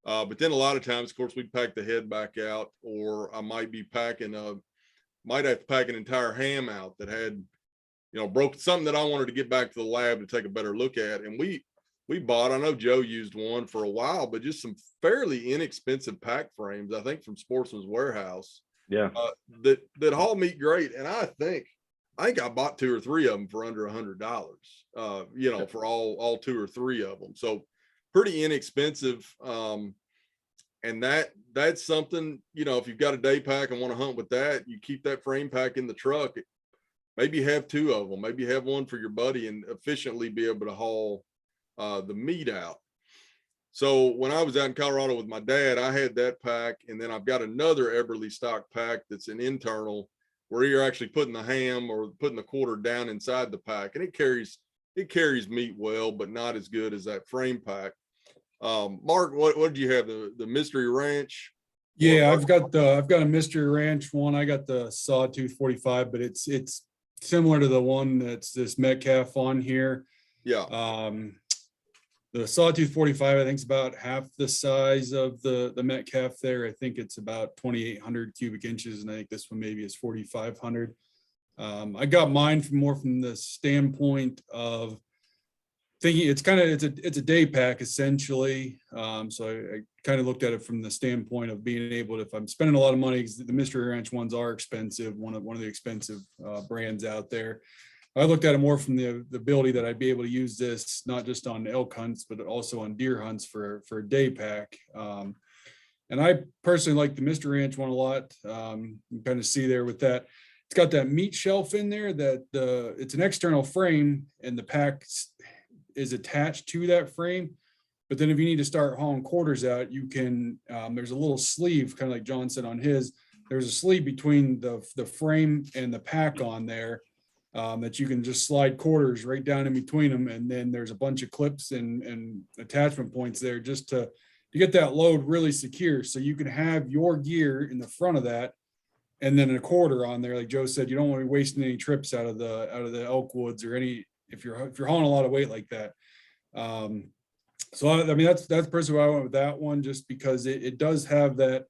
But then a lot of times, of course, we'd pack the head back out, or I might be might have to pack an entire ham out that had, broke something that I wanted to get back to the lab to take a better look at. And we bought, I know Joe used one for a while, but just some fairly inexpensive pack frames, I think from Sportsman's Warehouse. Yeah. That haul meat great. And I think I bought 2 or 3 of them for under $100, for all 2 or 3 of them. So pretty inexpensive. And that's something, if you've got a day pack and want to hunt with that, you keep that frame pack in the truck. Maybe have 2 of them, maybe have one for your buddy and efficiently be able to haul the meat out. So when I was out in Colorado with my dad, I had that pack, and then I've got another Eberly stock pack that's an internal where you're actually putting the ham or putting the quarter down inside the pack, and it carries meat well, but not as good as that frame pack. Mark, what did you have? The Mystery Ranch? Yeah, I've got a Mystery Ranch one. I got the Sawtooth 45, but it's similar to the one that's this Metcalf on here. Yeah. The Sawtooth 45, I think, is about half the size of the Metcalf there. I think it's about 2,800 cubic inches, and I think this one maybe is 4,500. I got mine from the standpoint of thinking it's a day pack essentially. So I kind of looked at it from the standpoint of being able to, if I'm spending a lot of money, because the Mystery Ranch ones are expensive, one of the expensive brands out there. I looked at it more from the ability that I'd be able to use this not just on elk hunts, but also on deer hunts for a day pack. And I personally like the Mystery Ranch one a lot. You kind of see there with that. It's got that meat shelf in there that it's an external frame, and the pack is attached to that frame. But then if you need to start hauling quarters out, you can, there's a little sleeve, kind of like John said on his, there's a sleeve between the frame and the pack on there. That you can just slide quarters right down in between them. And then there's a bunch of clips and attachment points there just to get that load really secure. So you can have your gear in the front of that, and then a quarter on there. Like Joe said, you don't want to be wasting any trips out of the elk woods or if you're hauling a lot of weight like that. So I mean, that's personally why I went with that one, just because it does have that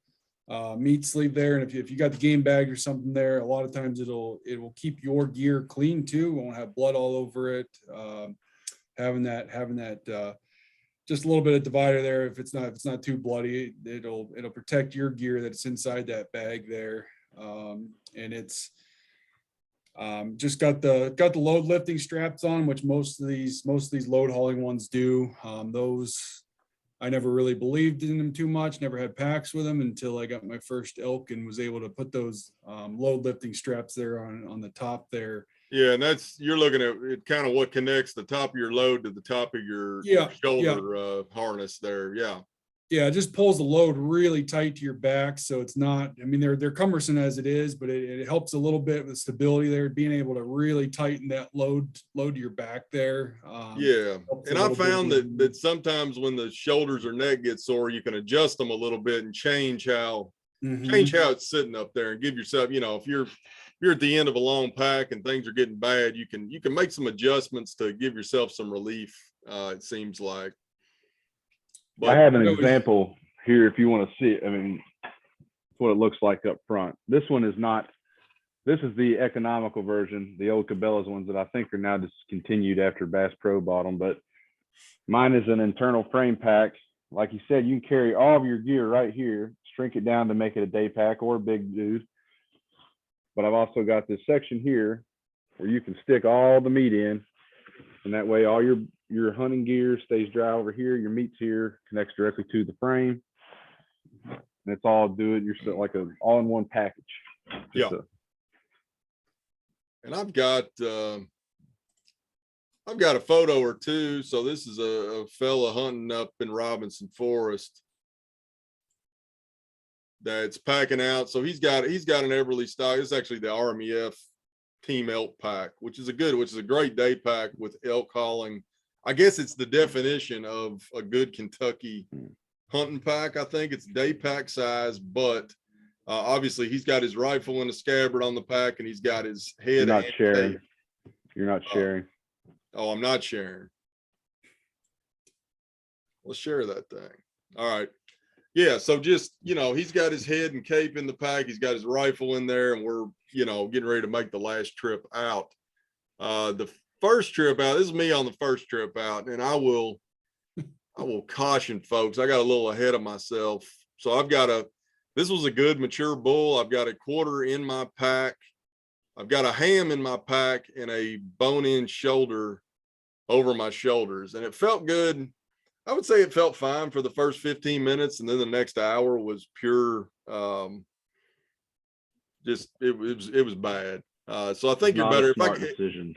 meat sleeve there, and if you got the game bag or something there, a lot of times it will keep your gear clean too. It won't have blood all over it. Having that just a little bit of divider there. If it's not too bloody, it'll protect your gear that's inside that bag there. And it's just got the load lifting straps on, which most of these load hauling ones do. Those I never really believed in them too much, never had packs with them until I got my first elk and was able to put those load lifting straps there on the top there. Yeah, and you're looking at it, kind of what connects the top of your load to the top of your shoulder harness there. Yeah. Yeah, it just pulls the load really tight to your back. So it's not, I mean, they're cumbersome as it is, but it helps a little bit with stability there, being able to really tighten that load to your back there. Yeah. And I found that sometimes when the shoulders or neck get sore, you can adjust them a little bit and change how it's sitting up there, and give yourself, if you're at the end of a long pack and things are getting bad, you can make some adjustments to give yourself some relief. It seems like. But I have an example here if you want to see it. I mean, what it looks like up front. This one is not, this is the economical version, the old Cabela's ones that I think are now discontinued after Bass Pro bought them. But mine is an internal frame pack. Like you said, you can carry all of your gear right here, shrink it down to make it a day pack or a big dude. But I've also got this section here where you can stick all the meat in, and that way all your hunting gear stays dry over here, your meat's here, connects directly to the frame, and it's all you're still like a all-in-one package. And I've got a photo or two. So this is a fella hunting up in Robinson Forest that's packing out. So he's got an Everly stock. It's actually the RMEF Team Elk pack, which is a great day pack with elk hauling. I guess it's the definition of a good Kentucky hunting pack. I think it's day pack size, but obviously he's got his rifle in a scabbard on the pack, and he's got his head. You're not sharing. You're not sharing. Oh, I'm not sharing. Let's share that thing. All right. Yeah. So just, he's got his head and cape in the pack. He's got his rifle in there, and we're, getting ready to make the last trip out. The first trip out, this is me on the first trip out, and I will caution folks, I got a little ahead of myself. So this was a good mature bull. I've got a quarter in my pack. I've got a ham in my pack and a bone-in shoulder over my shoulders. And it felt good. I would say it felt fine for the first 15 minutes. And then the next hour was pure, it was bad. So I think you're better if I could. Decision.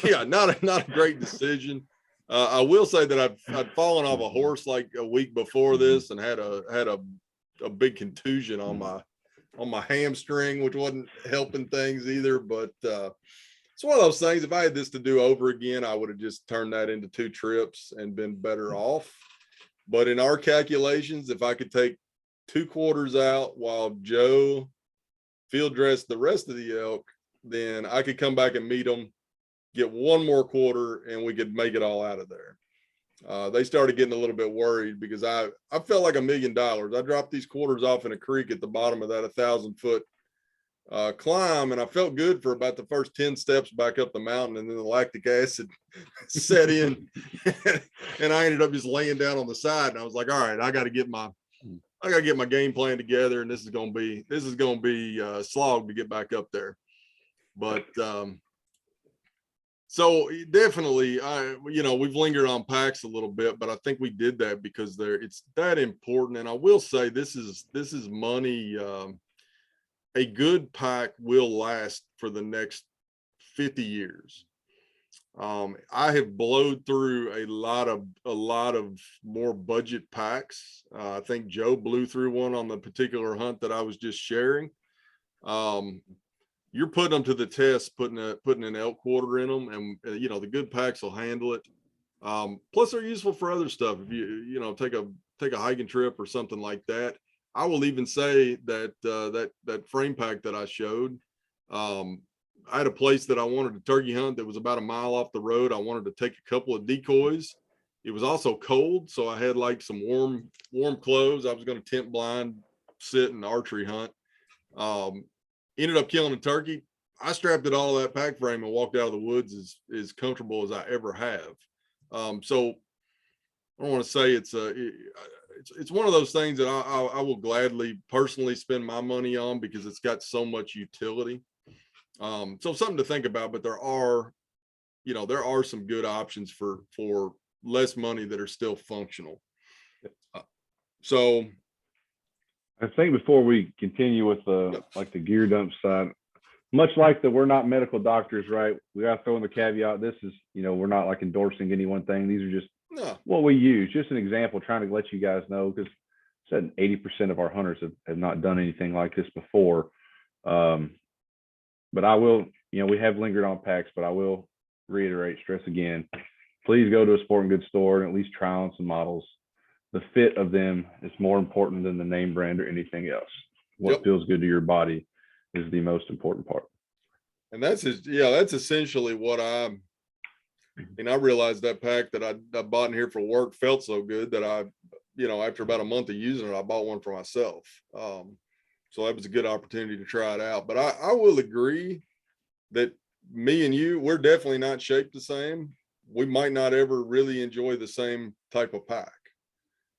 Yeah, not a great decision. I will say that I'd fallen off a horse like a week before this and had a big contusion on my hamstring, which wasn't helping things either. But it's one of those things. If I had this to do over again, I would have just turned that into 2 trips and been better off. But in our calculations, if I could take 2 quarters out while Joe field dressed the rest of the elk, then I could come back and meet them, get 1 more quarter, and we could make it all out of there. They started getting a little bit worried because I felt like $1 million. I dropped these quarters off in a creek at the bottom of that 1,000-foot climb, and I felt good for about the first 10 steps back up the mountain, and then the lactic acid set in, and I ended up just laying down on the side. And I was like, all right, I got to get my game plan together, and this is going to be a slog to get back up there. But so definitely, we've lingered on packs a little bit, but I think we did that because it's that important. And I will say this is money. A good pack will last for the next 50 years. I have blowed through a lot of more budget packs. I think Joe blew through one on the particular hunt that I was just sharing. You're putting them to the test, putting an elk quarter in them, and the good packs will handle it. Plus they're useful for other stuff. If you take a hiking trip or something like that. I will even say that that frame pack that I showed, I had a place that I wanted to turkey hunt that was about 1 mile off the road. I wanted to take a couple of decoys. It was also cold, so I had like some warm clothes. I was going to tent blind, sit and archery hunt. Ended up killing a turkey. I strapped it all to that pack frame and walked out of the woods as comfortable as I ever have. So I don't want to say it's one of those things that I will gladly personally spend my money on because it's got so much utility. So something to think about, but there are some good options for less money that are still functional. So I think before we continue with the gear dump side, much like we're not medical doctors, right? We got to throw in the caveat. This is, we're not like endorsing any one thing. These are just what we use. Just an example, trying to let you guys know, because said 80% of our hunters have not done anything like this before. But I will, we have lingered on packs, but I will reiterate, stress again, please go to a sporting goods store and at least try on some models. The fit of them is more important than the name brand or anything else. What feels good to your body is the most important part. And that's essentially what I realized that pack that I bought in here for work felt so good that after about a month of using it, I bought one for myself. So that was a good opportunity to try it out. But I will agree that me and you, we're definitely not shaped the same. We might not ever really enjoy the same type of pack.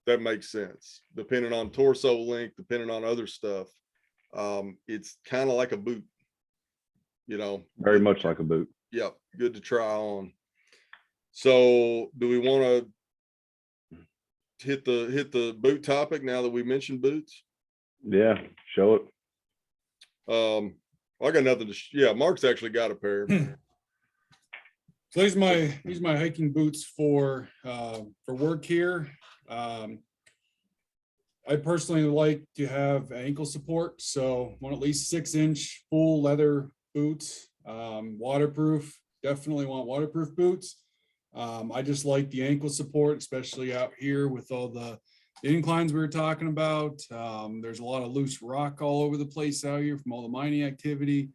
That makes sense. Depending on torso length, depending on other stuff. It's kind of like a boot, Very much like a boot. Yep. Good to try on. So do we want to hit the boot topic now that we mentioned boots? Yeah, show it. I got nothing to Mark's actually got a pair. So these are my hiking boots for work here. I personally like to have ankle support, so want at least 6-inch full leather boots. Waterproof, definitely want waterproof boots. I just like the ankle support, especially out here with all the inclines we were talking about. There's a lot of loose rock all over the place out here from all the mining activity.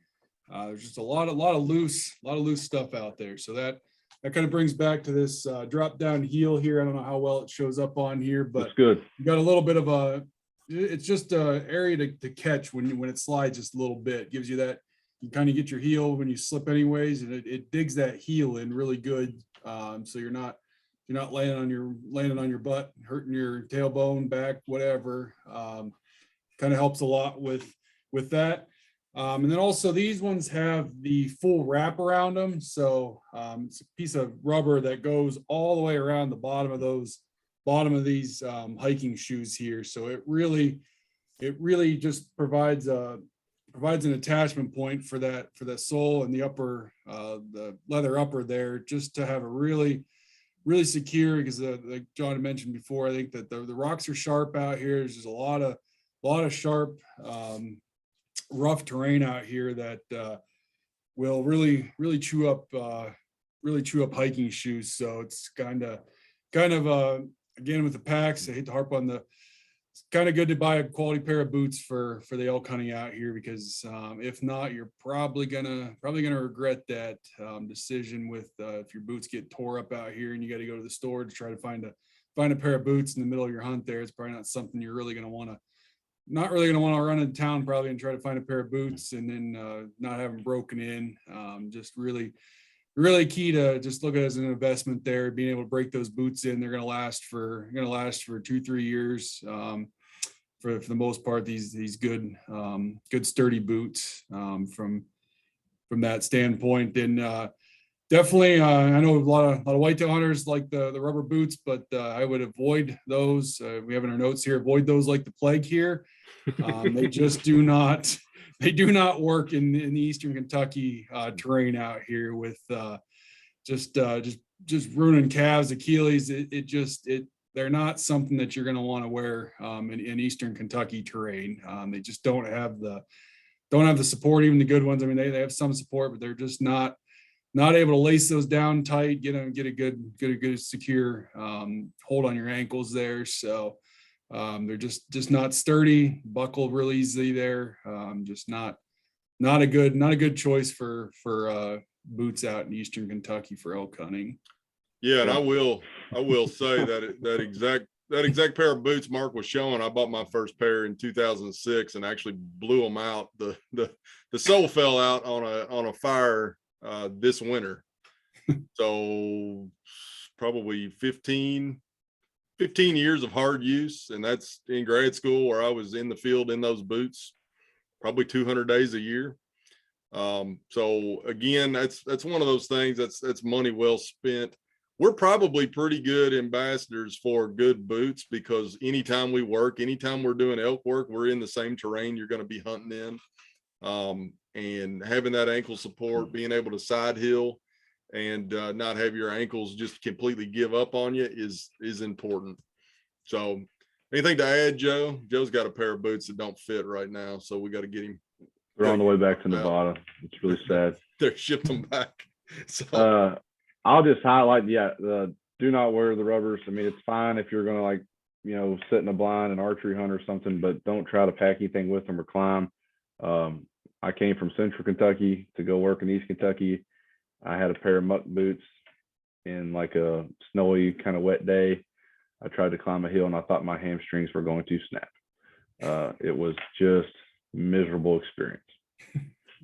There's just a lot of loose stuff out there. So that kind of brings back to this drop down heel here. I don't know how well it shows up on here, but it's good. You got a little bit of it's just a area to catch when it slides just a little bit. Gives you that, you kind of get your heel when you slip anyways, and it digs that heel in really good. So you're not landing on your butt, hurting your tailbone, back, whatever. Kind of helps a lot with that. And then also these ones have the full wrap around them. So it's a piece of rubber that goes all the way around the bottom of these hiking shoes here. So it really just provides an attachment point for that sole and the upper, the leather upper there, just to have a really secure, because like John had mentioned before, I think that the rocks are sharp out here. There's just a lot of sharp, rough terrain out here that will really chew up hiking shoes. So it's kind of again with the packs, I hate to harp on it's kind of good to buy a quality pair of boots for the elk hunting out here, because if not, you're probably gonna regret that decision with if your boots get tore up out here and you got to go to the store to try to find a pair of boots in the middle of your hunt there. It's probably not something you're really not really going to want to run into town probably and try to find a pair of boots and then not have them broken in. Just really key to just look at it as an investment there, being able to break those boots in. They're going to last for 2-3 years. For the most part, these good sturdy boots from that standpoint. And definitely, I know a lot of whitetail hunters like the rubber boots, but I would avoid those. We have in our notes here, avoid those like the plague here. They just do not work in the Eastern Kentucky terrain out here with just ruining calves, Achilles. They're not something that you're going to want to wear in Eastern Kentucky terrain. They just don't have the support. Even the good ones, I mean, they have some support, but they're just not able to lace those down tight, get a good secure hold on your ankles there. So they're just not sturdy, buckle real easily there. Just not a good choice for boots out in Eastern Kentucky for elk hunting. Yeah, and I will say that exact pair of boots Mark was showing, I bought my first pair in 2006 and actually blew them out. The sole fell out on a fire this winter. So probably 15 15 years of hard use, and that's in grad school where I was in the field in those boots, probably 200 days a year. So again, that's one of those things that's money well spent. We're probably pretty good ambassadors for good boots, because anytime we work, anytime we're doing elk work, we're in the same terrain you're going to be hunting in. And having that ankle support, being able to side hill and not have your ankles just completely give up on you is important. So anything to add, Joe? Joe's got a pair of boots that don't fit right now, so we got to get him. They're on the way back to Nevada. It's really sad. They're shipped them back. So I'll just highlight, do not wear the rubbers. I mean, it's fine if you're going to, like, you know, sit in a blind and archery hunt or something, but don't try to pack anything with them or climb. I came from Central Kentucky to go work in East Kentucky. I had a pair of muck boots in like a snowy kind of wet day. I tried to climb a hill and I thought my hamstrings were going to snap. It was just miserable experience.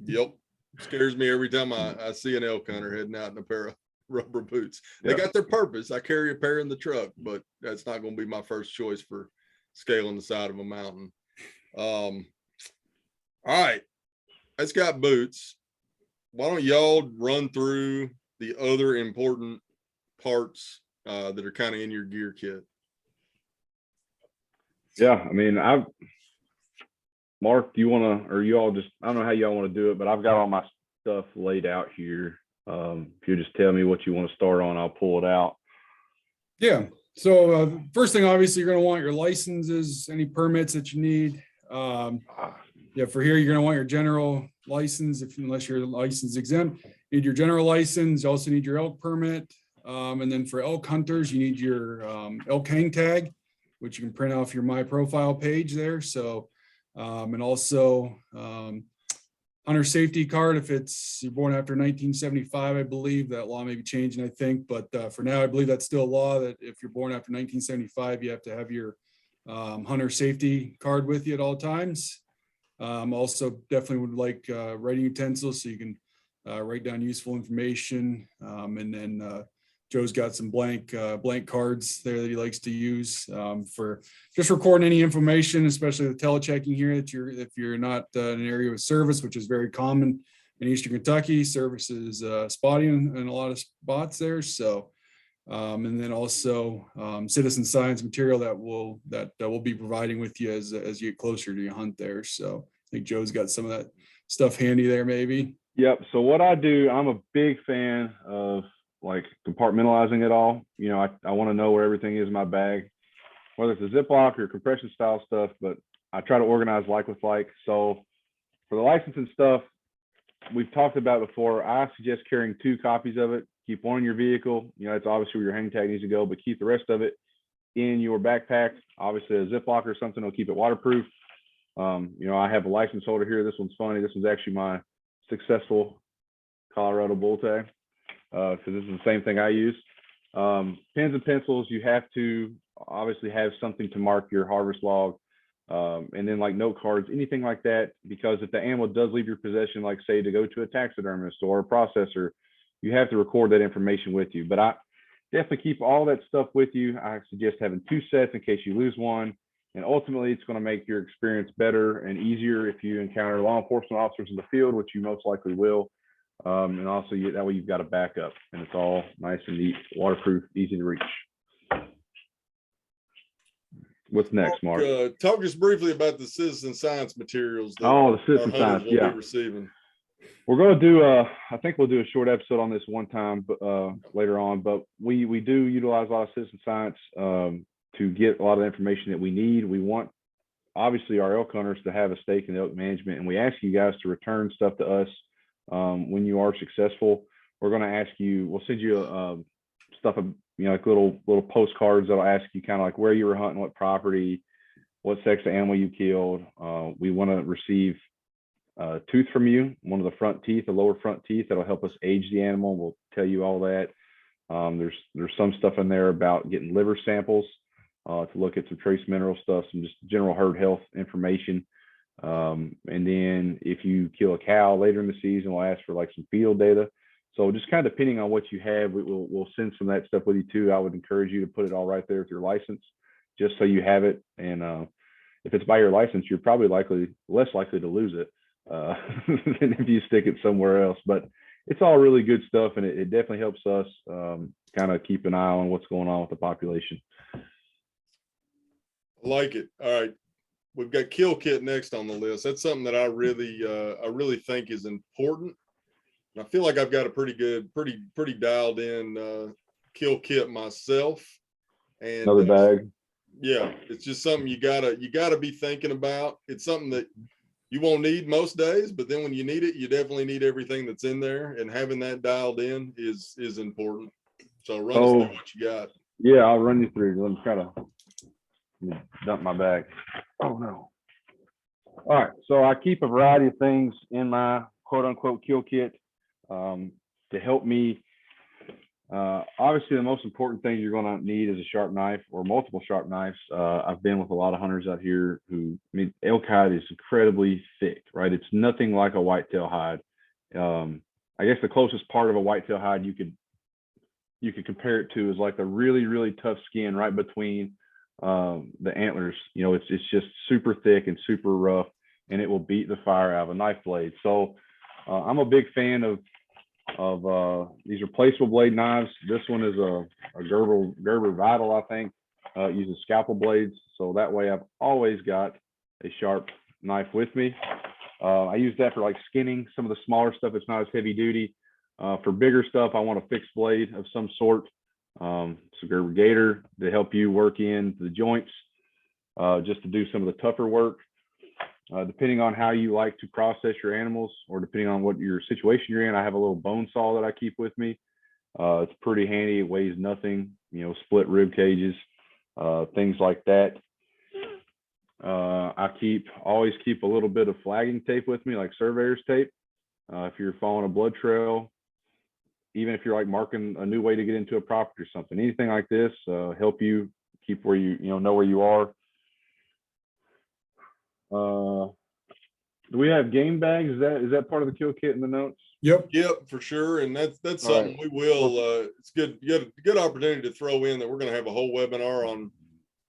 Yep. Scares me every time I see an elk hunter heading out in a pair of rubber boots. They got their purpose. I carry a pair in the truck, but that's not going to be my first choice for scaling the side of a mountain. All right. Let's got boots. Why don't y'all run through the other important parts that are kind of in your gear kit? Yeah, I mean, Mark, do you want to, or you all just, I don't know how y'all want to do it, but I've got all my stuff laid out here. If you just tell me what you want to start on, I'll pull it out. Yeah. So first thing, obviously, you're going to want your licenses, any permits that you need. For here, you're going to want your general license, unless you're license exempt. You need your general license. You also need your elk permit. And then for elk hunters, you need your elk hang tag, which you can print off your My Profile page there. So, and also hunter safety card if you're born after 1975. I believe that law may be changing, I think, but for now, I believe that's still a law that if you're born after 1975, you have to have your hunter safety card with you at all times. Also definitely would like writing utensils so you can write down useful information. And then Joe's got some blank cards there that he likes to use for just recording any information, especially the telechecking here that if you're not in an area of service, which is very common in Eastern Kentucky. Service is spotty in a lot of spots there. So and then also citizen science material that we'll be providing with you as you get closer to your hunt there. So I think Joe's got some of that stuff handy there, maybe. Yep. So what I do, I'm a big fan of like compartmentalizing it all. You know, I want to know where everything is in my bag, whether it's a Ziploc or compression style stuff, but I try to organize like with like. So for the licensing stuff, we've talked about before, I suggest carrying 2 copies of it. Keep one in your vehicle. You know, it's obviously where your hang tag needs to go, but keep the rest of it in your backpack. Obviously a Ziploc or something will keep it waterproof. You know, I have a license holder here. This one's funny. This one's actually my successful Colorado bull tag. Because this is the same thing I use. Pens and pencils, you have to obviously have something to mark your harvest log. And then like note cards, anything like that, because if the animal does leave your possession, like say to go to a taxidermist or a processor, you have to record that information with you. But I definitely keep all that stuff with you. I suggest having 2 sets in case you lose one. And ultimately, it's going to make your experience better and easier if you encounter law enforcement officers in the field, which you most likely will. And also that way you've got a backup and it's all nice and neat, waterproof, easy to reach. What's next, Mark? Talk just briefly about the citizen science materials. The citizen science, will be receiving. We're going to do I think we'll do a short episode on this one time later on, but we do utilize a lot of citizen science to get a lot of information that we need. We want obviously our elk hunters to have a stake in elk management, and we ask you guys to return stuff to us when you are successful. We're going to ask you, we'll send you stuff, you know, like little postcards that'll ask you kind of like where you were hunting, what property, what sex of animal you killed. We want to receive a tooth from you, one of the front teeth, the lower front teeth, that'll help us age the animal. We'll tell you all that. There's some stuff in there about getting liver samples to look at some trace mineral stuff, some just general herd health information. And then if you kill a cow later in the season, we'll ask for like some field data. So just kind of depending on what you have, we'll send some of that stuff with you too. I would encourage you to put it all right there with your license, just so you have it. And if it's by your license, you're probably less likely to lose it than if you stick it somewhere else. But it's all really good stuff, and it definitely helps us kind of keep an eye on what's going on with the population. I like it. All right. We've got kill kit next on the list. That's something that I really think is important. And I feel like I've got a pretty dialed in kill kit myself. And Another bag. Yeah, it's just something you gotta be thinking about. It's something that you won't need most days, but then when you need it, you definitely need everything that's in there. And having that dialed in is important. So run us through what you got. Yeah, I'll run you through. Let me try to dump my bag. Oh no. All right, so I keep a variety of things in my quote unquote kill kit to help me. Obviously, the most important thing you're going to need is a sharp knife or multiple sharp knives. I've been with a lot of hunters out here who, elk hide is incredibly thick, right? It's nothing like a whitetail hide. I guess the closest part of a whitetail hide you could compare it to is like a really, really tough skin right between the antlers. It's just super thick and super rough, and it will beat the fire out of a knife blade. So I'm a big fan of these replaceable blade knives. This one is a Gerber Vital, I think. It uses scalpel blades, so that way I've always got a sharp knife with me. I use that for like skinning some of the smaller stuff. It's not as heavy duty. For bigger stuff, I want a fixed blade of some sort. So Gerber Gator to help you work in the joints, just to do some of the tougher work. Depending on how you like to process your animals, or depending on what your situation you're in, I have a little bone saw that I keep with me. It's pretty handy. It weighs nothing, split rib cages, things like that. I always keep a little bit of flagging tape with me, like surveyor's tape. If you're following a blood trail, even if you're like marking a new way to get into a property or something, anything like this, help you keep where know where you are. Do we have game bags? Is that part of the kill kit in the notes? Yep. Yep, for sure. And that's something right. we will. It's good. You got a good opportunity to throw in that we're going to have a whole webinar on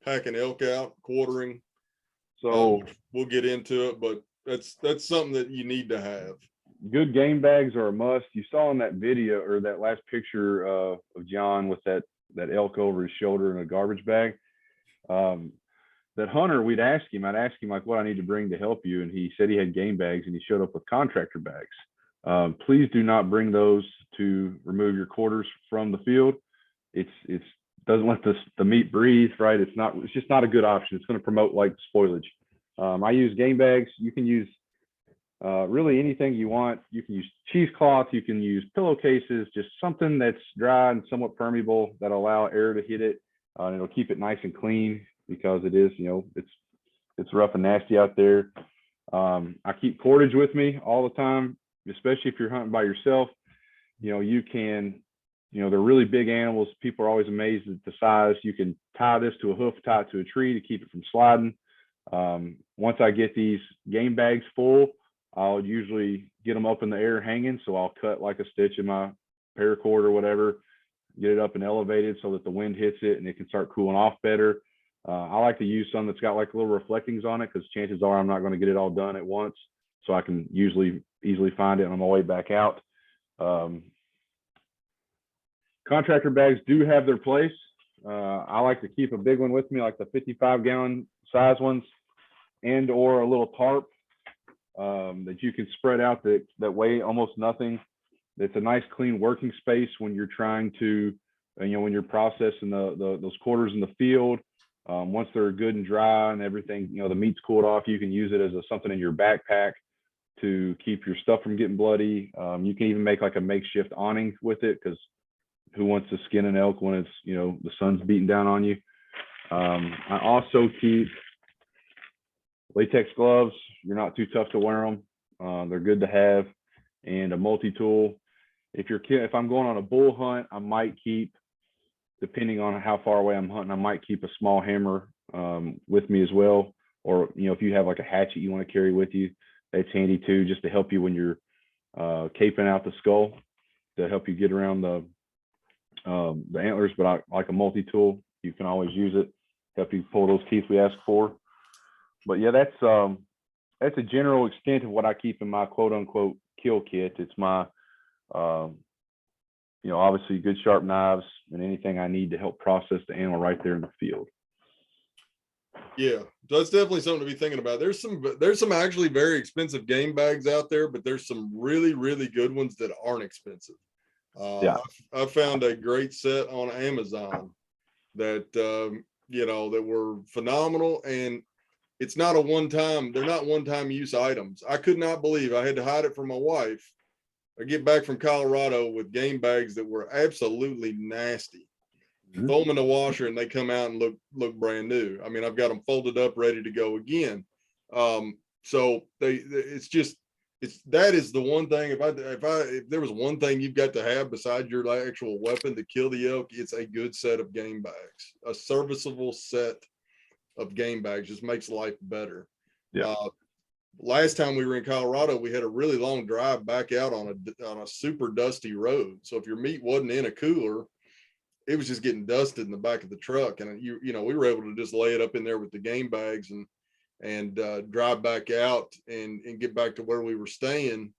packing elk out, quartering. So we'll get into it, but that's something that you need to have. Good game bags are a must. You saw in that video or that last picture of John with that elk over his shoulder in a garbage bag. That hunter, I'd ask him like what I need to bring to help you. And he said he had game bags, and he showed up with contractor bags. Please do not bring those to remove your quarters from the field. It's doesn't let the meat breathe, right? It's just not a good option. It's going to promote like spoilage. I use game bags. You can use really anything you want. You can use cheesecloth, you can use pillowcases, just something that's dry and somewhat permeable that'll allow air to hit it. And it'll keep it nice and clean, because it is, it's rough and nasty out there. I keep cordage with me all the time, especially if you're hunting by yourself. You can, they're really big animals. People are always amazed at the size. You can tie this to a hoof, tie it to a tree to keep it from sliding. Once I get these game bags full, I'll usually get them up in the air hanging. So I'll cut like a stitch in my paracord or whatever, get it up and elevated so that the wind hits it and it can start cooling off better. I like to use some that's got like little reflectings on it, because chances are I'm not going to get it all done at once. So I can usually easily find it on my way back out. Contractor bags do have their place. I like to keep a big one with me, like the 55-gallon size ones, and or a little tarp that you can spread out that weigh almost nothing. It's a nice clean working space when you're trying to, when you're processing those quarters in the field. Once they're good and dry and everything, the meat's cooled off, you can use it as something in your backpack to keep your stuff from getting bloody. You can even make like a makeshift awning with it, because who wants to skin an elk when it's, the sun's beating down on you? I also keep latex gloves. You're not too tough to wear them. They're good to have, and a multi-tool. If I'm going on a bull hunt, I might keep, depending on how far away I'm hunting, I might keep a small hammer with me as well. Or, if you have like a hatchet you want to carry with you, that's handy too, just to help you when you're caping out the skull. to help you get around the antlers, but I like a multi-tool. You can always use it, help you pull those teeth we ask for. But yeah, that's a general extent of what I keep in my quote unquote kill kit. It's my obviously good sharp knives and anything I need to help process the animal right there in the field. Yeah, so that's definitely something to be thinking about. There's some actually very expensive game bags out there, but there's some really, really good ones that aren't expensive. Yeah. I found a great set on Amazon that that were phenomenal, and it's not they're not one-time use items. I could not believe I had to hide it from my wife. I get back from Colorado with game bags that were absolutely nasty. Mhm. Throw them in the washer and they come out and look brand new. I mean, I've got them folded up, ready to go again. So that is the one thing. If there was one thing you've got to have besides your actual weapon to kill the elk, it's a good set of game bags. A serviceable set of game bags just makes life better. Yeah. Last time we were in Colorado, we had a really long drive back out on a super dusty road. So if your meat wasn't in a cooler, it was just getting dusted in the back of the truck. And we were able to just lay it up in there with the game bags and drive back out and get back to where we were staying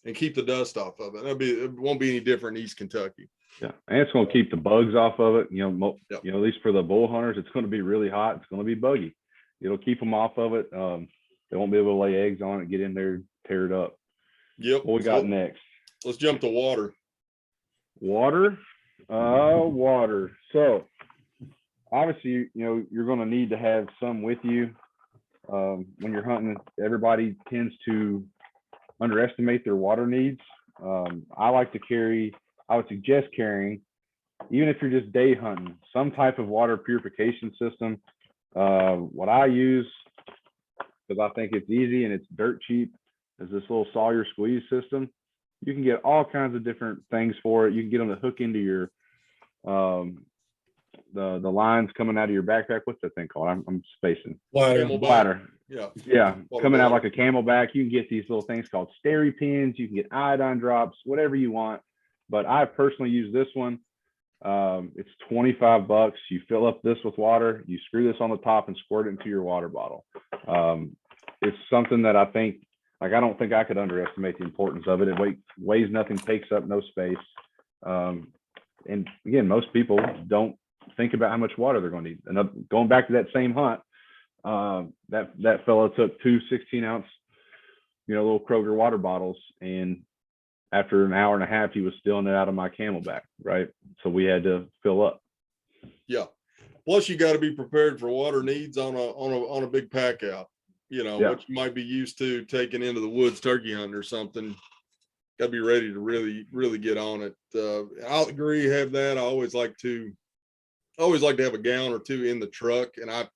and keep the dust off of it. It won't be any different in East Kentucky. Yeah, and it's going to keep the bugs off of it. Yep. At least for the bull hunters, it's going to be really hot. It's going to be buggy. It'll keep them off of it. They won't be able to lay eggs on it, get in there, tear it up. Yep. What we got next? Let's jump to water. Water. So obviously, you're going to need to have some with you when you're hunting. Everybody tends to underestimate their water needs. I would suggest carrying, even if you're just day hunting, some type of water purification system. What I use, because I think it's easy and it's dirt cheap, is this little Sawyer squeeze system. You can get all kinds of different things for it. You can get them to hook into your the lines coming out of your backpack. What's that thing called? I'm spacing. Bladder. Yeah. Coming out like a camelback. You can get these little things called steri pins. You can get iodine drops, whatever you want. But I personally use this one. It's $25. You fill up this with water. You screw this on the top and squirt it into your water bottle. It's something that I think, I don't think I could underestimate the importance of it. It weighs nothing, takes up no space. And again, most people don't think about how much water they're going to need. And going back to that same hunt, that fellow took two 16-ounce, little Kroger water bottles, and after an hour and a half, he was stealing it out of my camelback, right? So we had to fill up. Yeah. Plus, you got to be prepared for water needs on a big pack out. What you might be used to taking into the woods turkey hunting or something. Got to be ready to really, really get on it. I'll agree, have that. I always like to have a gallon or two in the truck, and I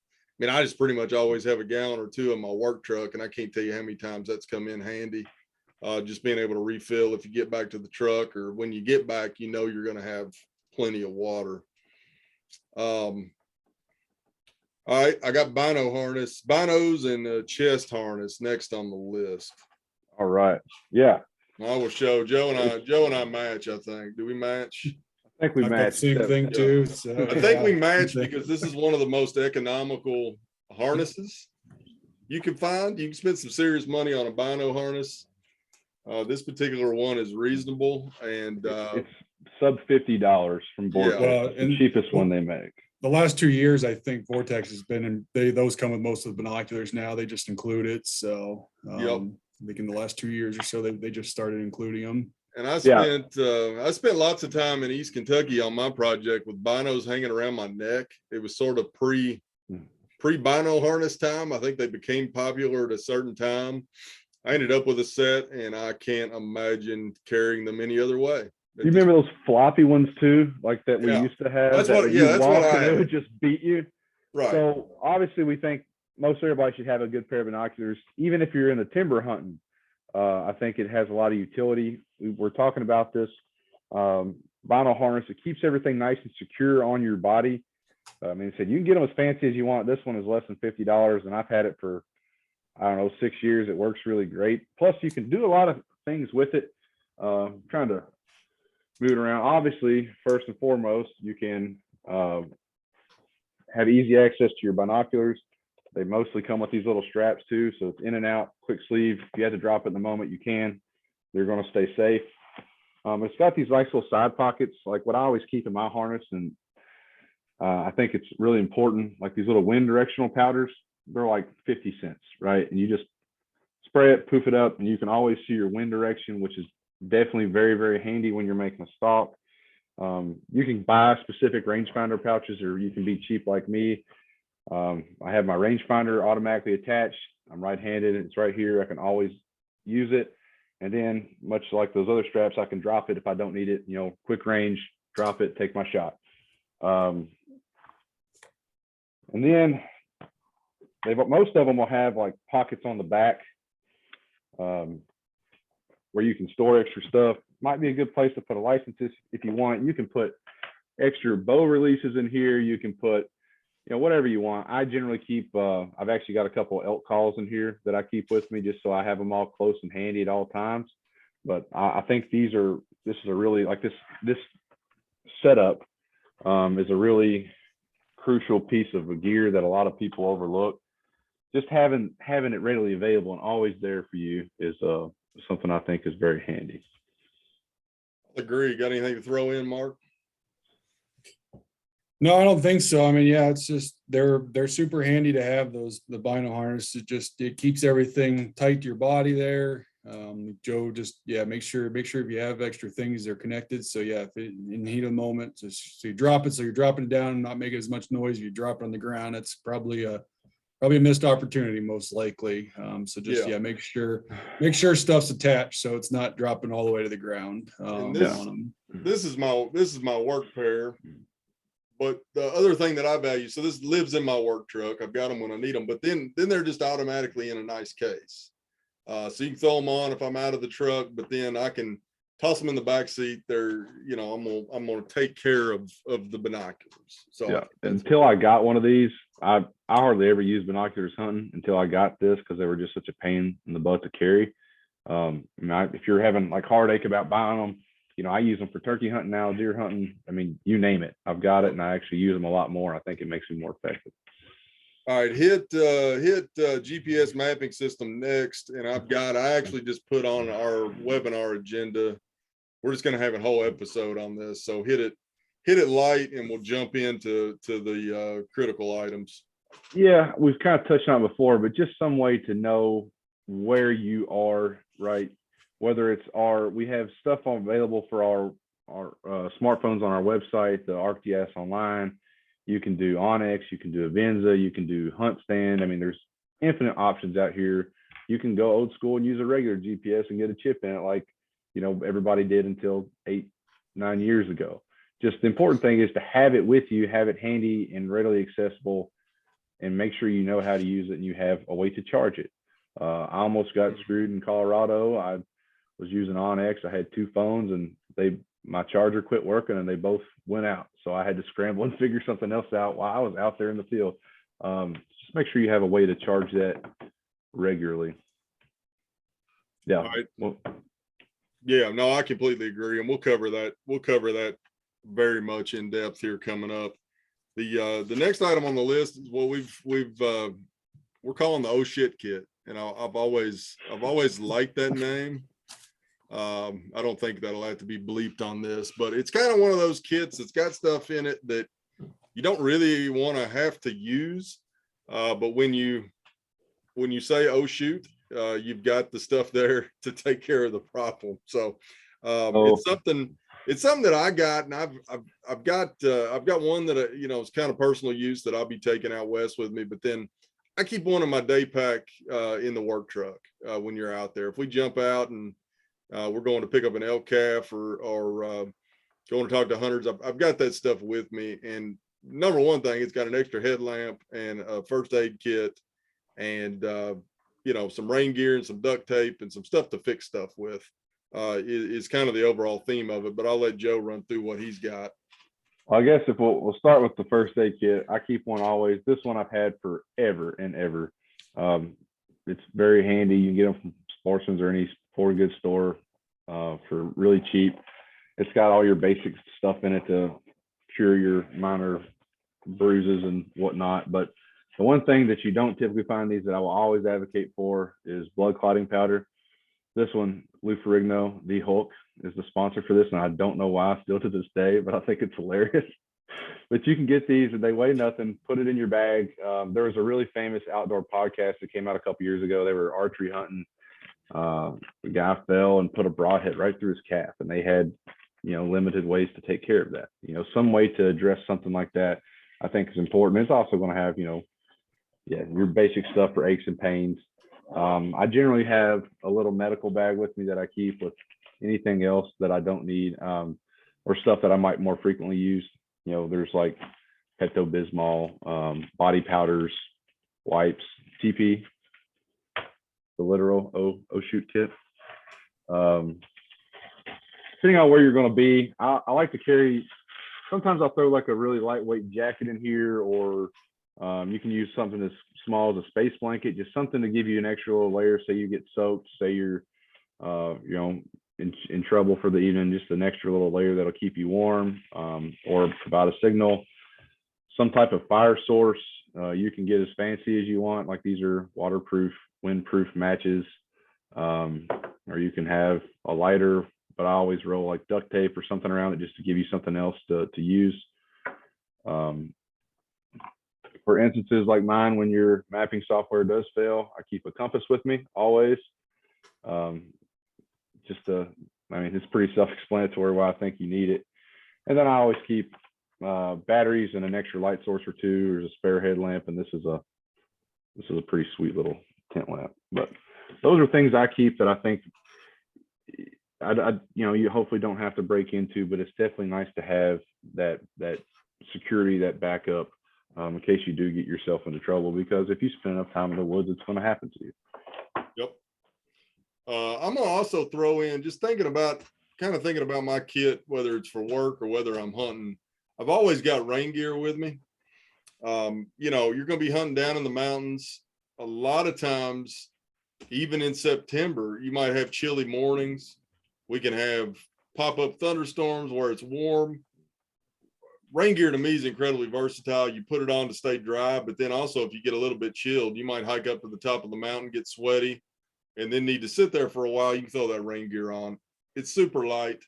just pretty much always have a gallon or two in my work truck, and I can't tell you how many times that's come in handy. Just being able to refill if you get back to the truck, or when you get back, you're going to have plenty of water. All right, I got binos and a chest harness next on the list. All right, yeah. I will show Joe and I match. I think. Do we match? I think we match. Same thing too. So, I think we match because this is one of the most economical harnesses you can find. You can spend some serious money on a bino harness. This particular one is reasonable, and it's sub $50 from Vortex. Yeah. It's the cheapest one they make. The last 2 years, I think Vortex has been, and those come with most of the binoculars now. They just include it. So I think in the last 2 years or so, they just started including them. And I spent lots of time in East Kentucky on my project with binos hanging around my neck. It was sort of pre bino harness time. I think they became popular at a certain time. I ended up with a set, and I can't imagine carrying them any other way. Do you remember those floppy ones too, like that we used to have? That's what I had. It would just beat you. Right. So obviously, we think most everybody should have a good pair of binoculars, even if you're in the timber hunting. I think it has a lot of utility. We're talking about this vinyl harness. It keeps everything nice and secure on your body. I said you can get them as fancy as you want. This one is less than $50, and I've had it for 6 years. It works really great. Plus, you can do a lot of things with it. Trying to moving around. Obviously, first and foremost, you can have easy access to your binoculars. They mostly come with these little straps too, so it's in and out, quick sleeve. If you have to drop it in the moment, you can. They're going to stay safe. It's got these nice little side pockets, like what I always keep in my harness, and I think it's really important. Like these little wind directional powders, they're like 50 cents, right? And you just spray it, poof it up, and you can always see your wind direction, which is definitely very, very handy when you're making a stalk. You can buy specific rangefinder pouches, or you can be cheap like me. I have my rangefinder automatically attached. I'm right-handed. It's right here. I can always use it. And then, much like those other straps, I can drop it if I don't need it. You know, quick range, drop it, take my shot. And then most of them will have like pockets on the back where you can store extra stuff. Might be a good place to put a license if you want. You can put extra bow releases in here. You can put, you know, whatever you want. I generally keep, I've actually got a couple of elk calls in here that I keep with me just so I have them all close and handy at all times. But I think this is a really, like this setup is a really crucial piece of gear that a lot of people overlook. Just having it readily available and always there for you is something I think is very handy. Agree. Got anything to throw in, Mark? No, I don't think so. I mean, yeah, it's just they're super handy to have the bino harness. It keeps everything tight to your body there. Joe, just make sure if you have extra things, they're connected. So yeah, if in the heat of the moment, so you drop it, so you're dropping it down, not making as much noise. If you drop it on the ground, it's probably a missed opportunity, most likely. So just make sure stuff's attached so it's not dropping all the way to the ground. This is my work pair. But the other thing that I value, so this lives in my work truck. I've got them when I need them, but then they're just automatically in a nice case. So you can throw them on if I'm out of the truck, but then I can toss them in the back seat. They're, you know, I'm gonna take care of the binoculars. So yeah, until I got one of these, I hardly ever used binoculars hunting until I got this because they were just such a pain in the butt to carry. If you're having like heartache about buying them, you know, I use them for turkey hunting now, deer hunting. I mean, you name it, I've got it, and I actually use them a lot more. I think it makes me more effective. All right, hit GPS mapping system next, and I actually just put on our webinar agenda. We're just going to have a whole episode on this, so hit it light, and we'll jump into the critical items. Yeah, we've kind of touched on it before, but just some way to know where you are, right? Whether it's we have stuff available for our smartphones on our website, the ArcGIS online. You can do Onyx, you can do Avenza, you can do Hunt Stand. I mean, there's infinite options out here. You can go old school and use a regular GPS and get a chip in it, like, you know, everybody did until 8-9 years ago. Just the important thing is to have it with you, have it handy and readily accessible, and make sure you know how to use it and you have a way to charge it. I almost got screwed in Colorado. I was using Onyx. I had 2 phones, and my charger quit working and they both went out. So I had to scramble and figure something else out while I was out there in the field. Just make sure you have a way to charge that regularly. Yeah. All right. Well, yeah, no, I completely agree. And we'll cover that very much in depth here coming up. The next item on the list is what we're calling the oh shit kit. And I've always liked that name. I don't think that'll have to be bleeped on this, but it's kind of one of those kits that's got stuff in it that you don't really want to have to use. But when you say, oh shoot, you've got the stuff there to take care of the problem. So it's something that I got, and I've got one that, you know, it's kind of personal use that I'll be taking out west with me, but then I keep one in my day pack in the work truck when you're out there. If we jump out and we're going to pick up an elk calf or going to talk to hunters, I've got that stuff with me. And number one thing, it's got an extra headlamp and a first aid kit and, you know, some rain gear and some duct tape and some stuff to fix stuff with is kind of the overall theme of it. But I'll let Joe run through what he's got. Well, I guess if we'll start with the first aid kit. I keep one always. This one I've had forever and ever. It's very handy. You can get them from Sportsman's or any sporting goods store for really cheap. it's got all your basic stuff in it to cure your minor bruises and whatnot. But the one thing that you don't typically find these that I will always advocate for is blood clotting powder. This one, Lou Ferrigno, the Hulk, is the sponsor for this, and I don't know why still to this day, but I think it's hilarious. But you can get these and they weigh nothing, put it in your bag. There was a really famous outdoor podcast that came out a couple years ago. They were archery hunting. The guy fell and put a broadhead right through his calf, and they had, limited ways to take care of that. Some way to address something like that, I think is important. It's also going to have, your basic stuff for aches and pains. I generally have a little medical bag with me that I keep with anything else that I don't need, or stuff that I might more frequently use. There's like Pepto-Bismol, body powders, wipes, TP, the literal oh shoot kit. Depending on where you're going to be, I like to carry, sometimes I'll throw like a really lightweight jacket in here, or you can use something as small as a space blanket, just something to give you an extra little layer. Say you get soaked, say you're in trouble for the evening, just an extra little layer that'll keep you warm, or provide a signal. Some type of fire source. You can get as fancy as you want, like these are waterproof, windproof matches, or you can have a lighter, but I always roll like duct tape or something around it just to give you something else to use. For instances like mine, when your mapping software does fail, I keep a compass with me always. It's pretty self-explanatory why I think you need it. And then I always keep batteries and an extra light source or two. There's a spare headlamp, and this is a pretty sweet little tent lamp. But those are things I keep that I think you hopefully don't have to break into, but it's definitely nice to have that security, that backup, in case you do get yourself into trouble, because if you spend enough time in the woods, it's going to happen to you. Yep. I'm gonna also throw in, just thinking about my kit, whether it's for work or whether I'm hunting. I've always got rain gear with me. You're gonna be hunting down in the mountains. A lot of times, even in September, you might have chilly mornings. We can have pop-up thunderstorms where it's warm. Rain gear to me is incredibly versatile. You put it on to stay dry, but then also if you get a little bit chilled, you might hike up to the top of the mountain, get sweaty, and then need to sit there for a while. You can throw that rain gear on. It's super light.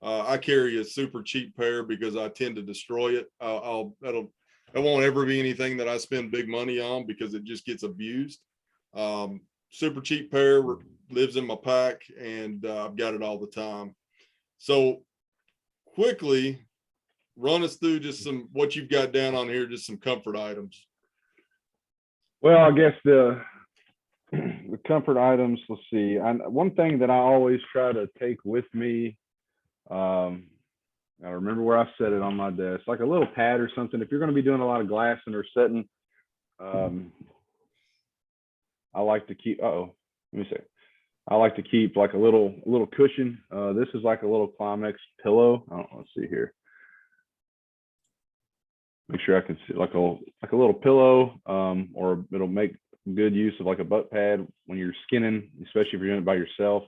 I carry a super cheap pair because I tend to destroy it. It won't ever be anything that I spend big money on because it just gets abused. Super cheap pair, lives in my pack, and I've got it all the time. So quickly run us through just what you've got down on here, just some comfort items. Well, I guess the comfort items, let's see. One thing that I always try to take with me, I remember where I set it on my desk, like a little pad or something. If you're going to be doing a lot of glassing or setting, I like to keep, I like to keep like a little cushion. This is like a little Climex pillow. Let's see here. Make sure I can see like a little pillow, or it'll make good use of like a butt pad when you're skinning, especially if you're doing it by yourself.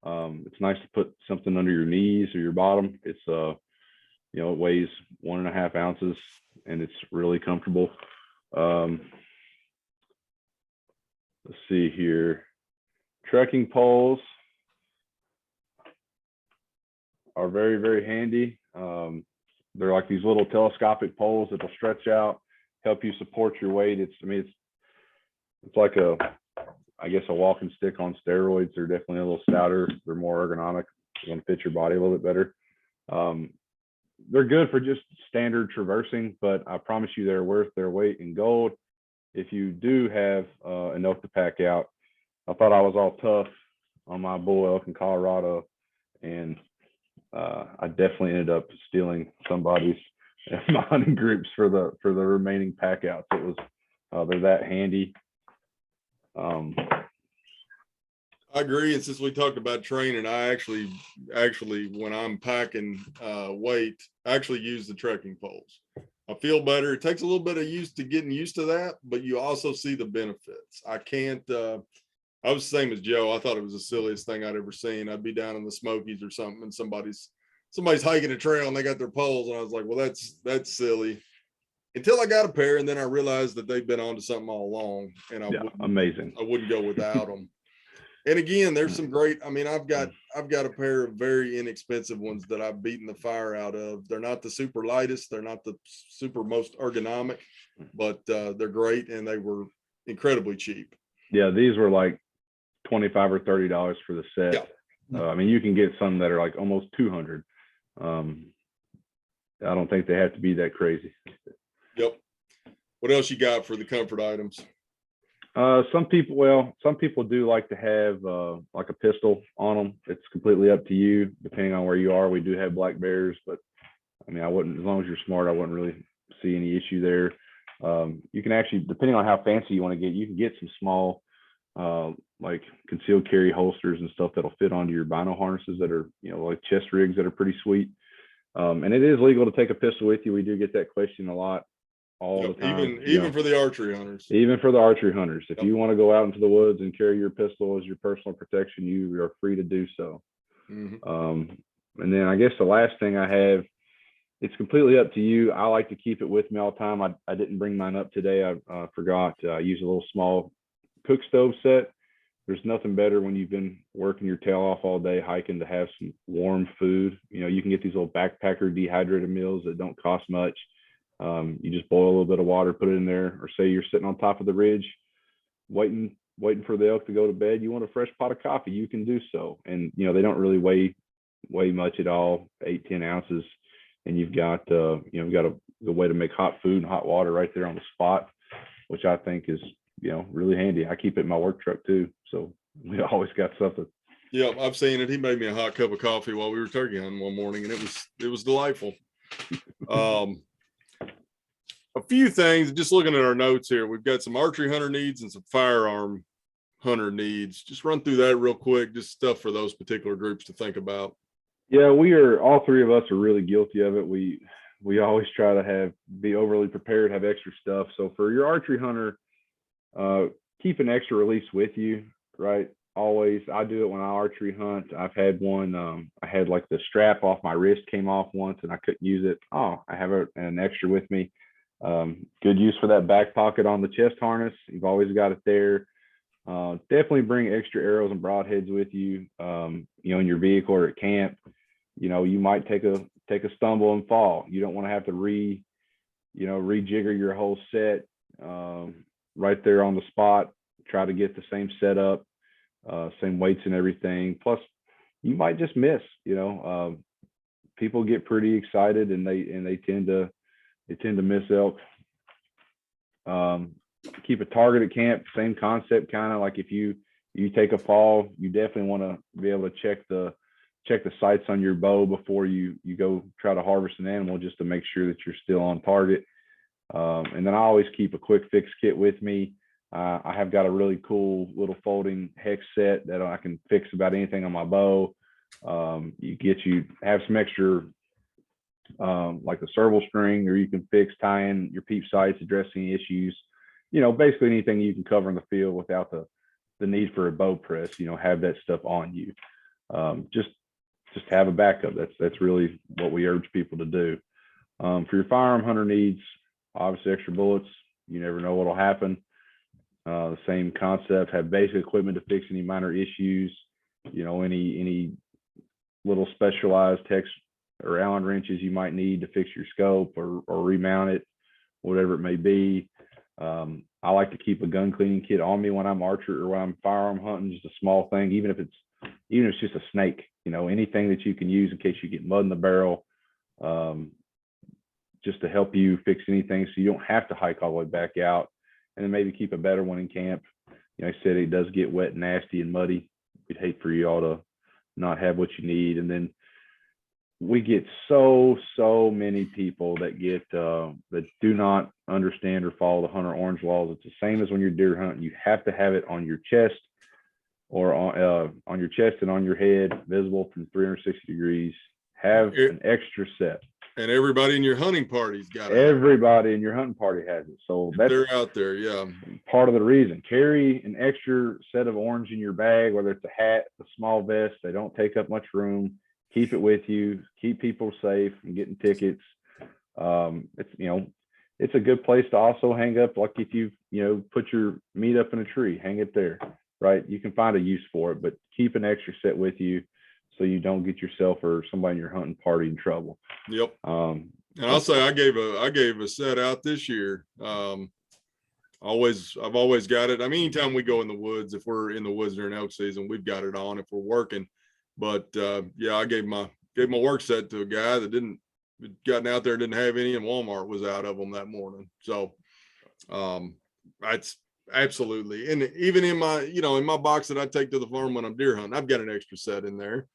It's nice to put something under your knees or your bottom. It's it weighs 1.5 ounces and it's really comfortable. Let's see here. Trekking poles are very, very handy. They're like these little telescopic poles that will stretch out, help you support your weight. It's like I guess a walking stick on steroids. They're definitely a little stouter. They're more ergonomic. They're going to fit your body a little bit better. They're good for just standard traversing, but I promise you they're worth their weight in gold. If you do have enough to pack out. I thought I was all tough on my bull elk in Colorado, and I definitely ended up stealing somebody's my hunting groups for the remaining pack outs. It was they're that handy. I agree. And since we talked about training, I actually when I'm packing weight, I actually use the trekking poles. I feel better. It takes a little bit of getting used to that, but you also see the benefits. I was the same as Joe. I thought it was the silliest thing I'd ever seen. I'd be down in the Smokies or something, and somebody's somebody's hiking a trail and they got their poles. And I was like, well, that's silly. Until I got a pair, and then I realized that they've been onto something all along, and amazing. I wouldn't go without them. And again, there's some great, I mean, I've got a pair of very inexpensive ones that I've beaten the fire out of. They're not the super lightest, they're not the super most ergonomic, but they're great, and they were incredibly cheap. Yeah, these were like $25 or $30 for the set. Yeah. I mean, you can get some that are like almost 200. I don't think they have to be that crazy. Yep. What else you got for the comfort items? Some people do like to have like a pistol on them. It's completely up to you, depending on where you are. We do have black bears, but I mean, I wouldn't, as long as you're smart, I wouldn't really see any issue there. You can actually, depending on how fancy you want to get, you can get some small like concealed carry holsters and stuff that'll fit onto your bino harnesses that are, like chest rigs that are pretty sweet. And it is legal to take a pistol with you. We do get that question a lot. All the time, even for the archery hunters. Even for the archery hunters, if Yep. you want to go out into the woods and carry your pistol as your personal protection, you are free to do so. And then I guess the last thing I have, it's completely up to you. I like to keep it with me all the time. I didn't bring mine up today. I forgot. I use a little small cook stove set. There's nothing better when you've been working your tail off all day hiking to have some warm food. You can get these little backpacker dehydrated meals that don't cost much. You just boil a little bit of water, put it in there, or say you're sitting on top of the ridge, waiting for the elk to go to bed. You want a fresh pot of coffee, you can do so. And, they don't really weigh much at all, 8-10 ounces. And you've got, a way to make hot food and hot water right there on the spot, which I think is, really handy. I keep it in my work truck too. So we always got something. Yeah, I've seen it. He made me a hot cup of coffee while we were turkey hunting one morning, and it was delightful. A few things, just looking at our notes here, we've got some archery hunter needs and some firearm hunter needs. Just run through that real quick, just stuff for those particular groups to think about. Yeah, all three of us are really guilty of it. We always try to be overly prepared, have extra stuff. So for your archery hunter, keep an extra release with you, right? Always. I do it when I archery hunt. I've had one, I had like the strap off my wrist came off once and I couldn't use it. I have an extra with me. Good use for that back pocket on the chest harness. You've always got it there. Definitely bring extra arrows and broadheads with you, in your vehicle or at camp. You might take a stumble and fall. You don't want to have to rejigger your whole set right there on the spot. Try to get the same setup, same weights and everything. Plus, you might just miss. People get pretty excited and they tend to miss elk. Keep a target at camp, same concept, kind of like if you take a fall, you definitely want to be able to check the sights on your bow before you go try to harvest an animal, just to make sure that you're still on target. And then I always keep a quick fix kit with me. I have got a really cool little folding hex set that I can fix about anything on my bow. You have some extra like the serval string, or you can fix tying your peep sights, addressing issues, basically anything you can cover in the field without the need for a bow press, have that stuff on you. Just have a backup. That's really what we urge people to do. For your firearm hunter needs, obviously extra bullets. You never know what'll happen. The same concept, have basic equipment to fix any minor issues, any little specialized hex or Allen wrenches you might need to fix your scope or remount it, whatever it may be. I like to keep a gun cleaning kit on me when I'm archer or when I'm firearm hunting, just a small thing, even if it's just a snake, anything that you can use in case you get mud in the barrel, just to help you fix anything so you don't have to hike all the way back out. And then maybe keep a better one in camp. I said it does get wet, nasty, and muddy. We'd hate for you all to not have what you need. And then we get so many people that that do not understand or follow the hunter orange laws. It's the same as when you're deer hunting. You have to have it on your chest or on your chest and on your head, visible from 360 degrees. Have an extra set. And everybody in your hunting party's got it. Everybody in your hunting party has it. So they're out there, yeah. Part of the reason. Carry an extra set of orange in your bag, whether it's a hat, a small vest. They don't take up much room. keep it with you, keep people safe from getting tickets. It's a good place to also hang up. Like if you put your meat up in a tree, hang it there, right? You can find a use for it, but keep an extra set with you so you don't get yourself or somebody in your hunting party in trouble. Yep. And I'll say I gave a set out this year. I've always got it. I mean, anytime we go in the woods, if we're in the woods during elk season, we've got it on if we're working. But yeah, I gave my work set to a guy that didn't gotten out there, didn't have any, and Walmart was out of them that morning. So that's absolutely. And even in my, in my box that I take to the farm when I'm deer hunting, I've got an extra set in there.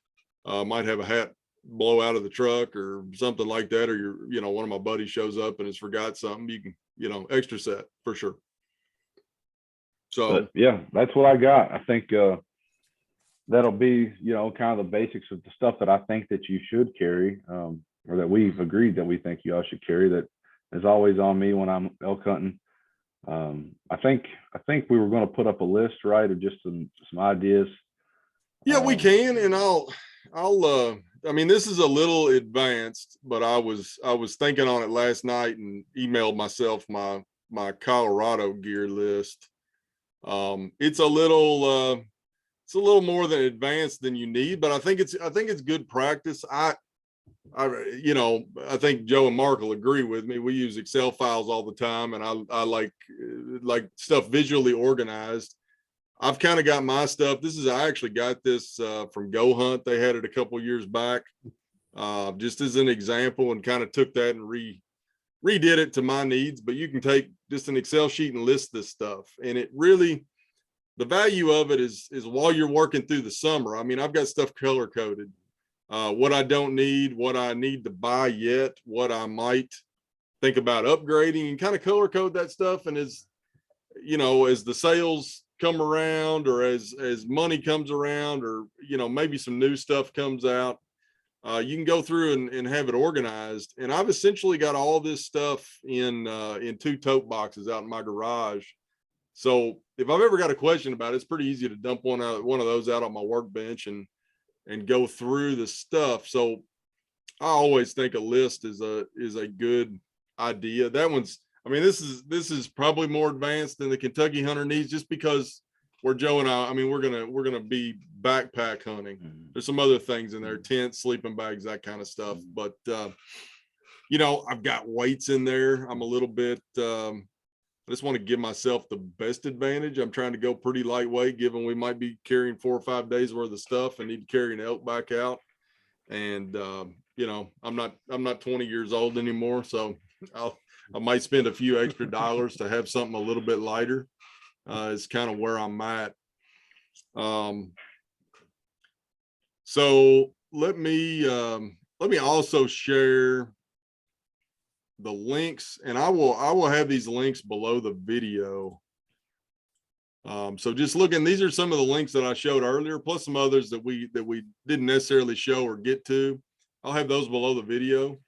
Might have a hat blow out of the truck or something like that, or one of my buddies shows up and has forgot something, you can, extra set for sure. So but yeah, that's what I got. I think that'll be, kind of the basics of the stuff that I think that you should carry, or that we've agreed that we think you all should carry, that is always on me when I'm elk hunting. I think we were going to put up a list, right, of just some ideas. Yeah, we can, and I'll I mean, this is a little advanced, but I was thinking on it last night and emailed myself my Colorado gear list. It's a little more than advanced than you need, but I think it's good practice. I think Joe and Mark will agree with me. We use Excel files all the time, and I like stuff visually organized. I've kind of got my stuff. I actually got this from Go Hunt. They had it a couple years back, just as an example, and kind of took that and redid it to my needs. But you can take just an Excel sheet and list this stuff, and it really, the value of it is while you're working through the summer. I mean, I've got stuff color coded, what I don't need, what I need to buy yet, what I might think about upgrading, and kind of color code that stuff. And as the sales come around, or as money comes around, or maybe some new stuff comes out, you can go through and have it organized. And I've essentially got all this stuff in 2 tote boxes out in my garage. So if I've ever got a question about it, it's pretty easy to dump one of those out on my workbench and go through the stuff. So I always think a list is a good idea. That one's, I mean, this is probably more advanced than the Kentucky hunter needs, just because where Joe and I mean, we're gonna be backpack hunting. There's some other things in there, tents, sleeping bags, that kind of stuff. But I've got weights in there. I'm a little bit, I just want to give myself the best advantage. I'm trying to go pretty lightweight, given we might be carrying 4 or 5 days worth of stuff and need to carry an elk back out. And I'm not 20 years old anymore, so I might spend a few extra dollars to have something a little bit lighter. Is kind of where I'm at. So let me also share the links, and I will have these links below the video. So just looking, these are some of the links that I showed earlier, plus some others that we didn't necessarily show or get to. I'll have those below the video.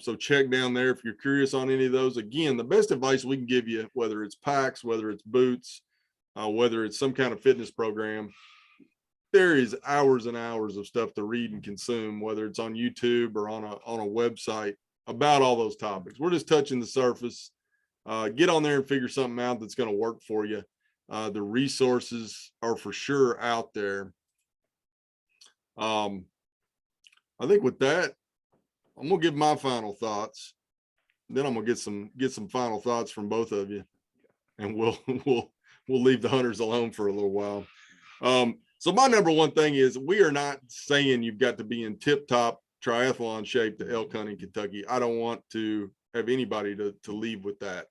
So check down there if you're curious on any of those. Again, the best advice we can give you, whether it's packs, whether it's boots, whether it's some kind of fitness program, there is hours and hours of stuff to read and consume, whether it's on YouTube or on a website, about all those topics. We're just touching the surface. Get on there and figure something out that's going to work for you. The resources are for sure out there. I think with that, I'm gonna give my final thoughts. Then I'm gonna get some final thoughts from both of you, and we'll leave the hunters alone for a little while. So my number one thing is, we are not saying you've got to be in tip-top triathlon shape to elk hunt in Kentucky. I don't want to have anybody to leave with that.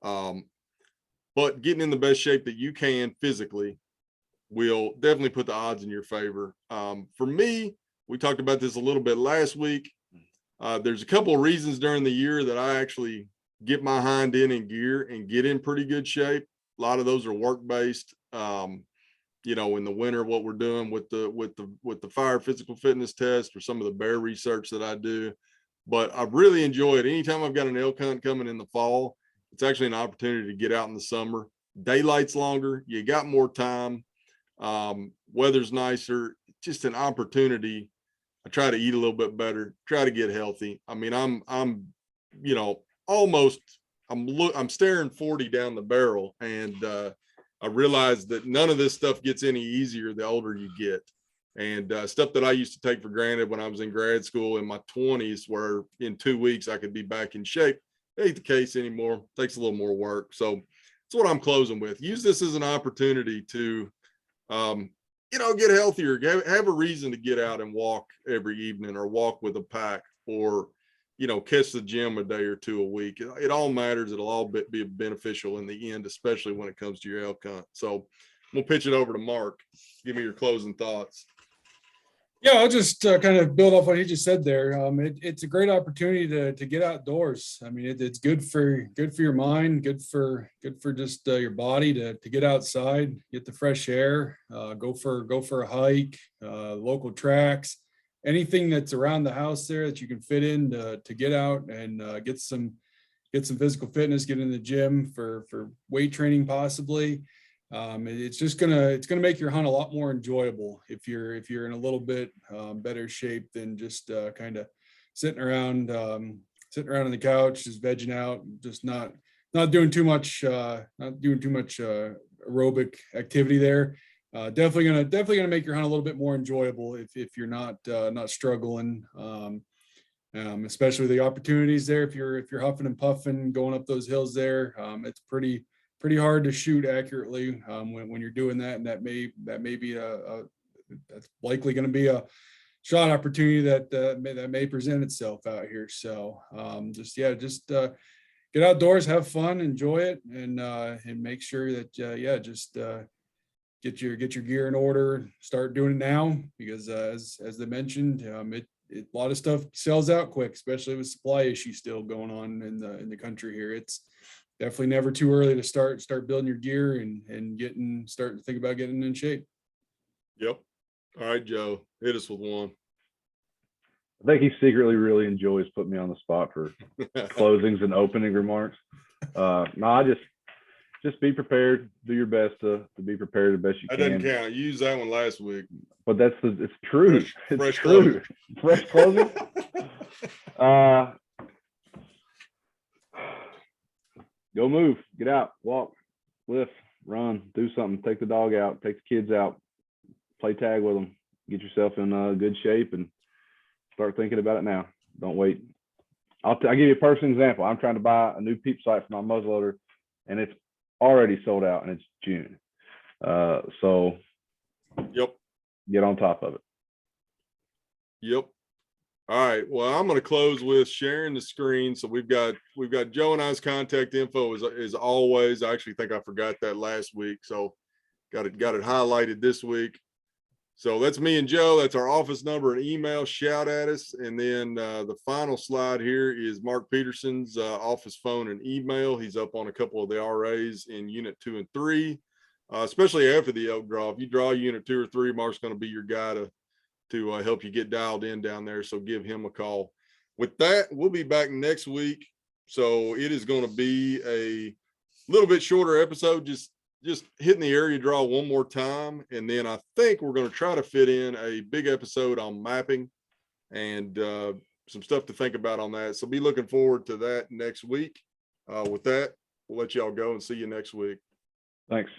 But getting in the best shape that you can physically will definitely put the odds in your favor. For me, we talked about this a little bit last week. There's a couple of reasons during the year that I actually get my hind in gear and get in pretty good shape. A lot of those are work-based. In the winter, what we're doing with the fire physical fitness test, or some of the bear research that I do. But I've really enjoyed, anytime I've got an elk hunt coming in the fall, it's actually an opportunity to get out in the summer. Daylight's longer, you got more time, weather's nicer, just an opportunity I try to eat a little bit better, try to get healthy. I mean, I'm, you know, almost, I'm staring 40 down the barrel, and I realized that none of this stuff gets any easier the older you get. And stuff that I used to take for granted when I was in grad school in my 20s, where in 2 weeks I could be back in shape, ain't the case anymore. Takes a little more work. So that's what I'm closing with. Use this as an opportunity to, you know, get healthier, have a reason to get out and walk every evening, or walk with a pack, or, you know, catch the gym a day or two a week. It all matters. It'll all be beneficial in the end, especially when it comes to your elk hunt. So we'll pitch it over to Mark. Give me your closing thoughts. Yeah, I'll just kind of build off what he just said there. It's a great opportunity to get outdoors. I mean, it's good for your mind, good for just your body to get outside, get the fresh air, go for a hike, local tracks, anything that's around the house there that you can fit in to get out and get some physical fitness, get in the gym for weight training possibly. It's gonna make your hunt a lot more enjoyable if you're in a little bit better shape than just kind of sitting around on the couch, just vegging out, just not doing too much aerobic activity there. Definitely gonna make your hunt a little bit more enjoyable if you're not struggling. Especially the opportunities there. If you're huffing and puffing going up those hills there, it's pretty hard to shoot accurately when you're doing that, and that may be that's likely going to be a shot opportunity that may present itself out here. So just get outdoors, have fun, enjoy it, and make sure that get your gear in order. Start doing it now, because as they mentioned, a lot of stuff sells out quick, especially with supply issues still going on in the country here. It's definitely never too early to start building your gear and start to think about getting in shape. Yep. All right, Joe, hit us with one. I think he secretly really enjoys putting me on the spot for closings and opening remarks. No, I just be prepared. Do your best to be prepared the best you That can. doesn't count. You used that one last week. But it's true. Fresh It's true. Fresh closing. Go move, get out, walk, lift, run, do something. Take the dog out, take the kids out, play tag with them. Get yourself in good shape and start thinking about it now. Don't wait. I'll give you a personal example. I'm trying to buy a new peep sight for my muzzleloader, and it's already sold out, and it's June. So Yep. Get on top of it. Yep. All right. Well, I'm going to close with sharing the screen. So we've got Joe and I's contact info as always. I actually think I forgot that last week, so got it highlighted this week. So that's me and Joe. That's our office number and email. Shout at us. And then the final slide here is Mark Peterson's office phone and email. He's up on a couple of the RAs in unit 2 and 3, especially after the elk draw. If you draw unit 2 or 3, Mark's going to be your guy to help you get dialed in down there. So give him a call. With that, we'll be back next week. So it is going to be a little bit shorter episode, just hitting the area draw one more time. And then I think we're going to try to fit in a big episode on mapping and some stuff to think about on that. So be looking forward to that next week. With that, we'll let y'all go and see you next week. Thanks.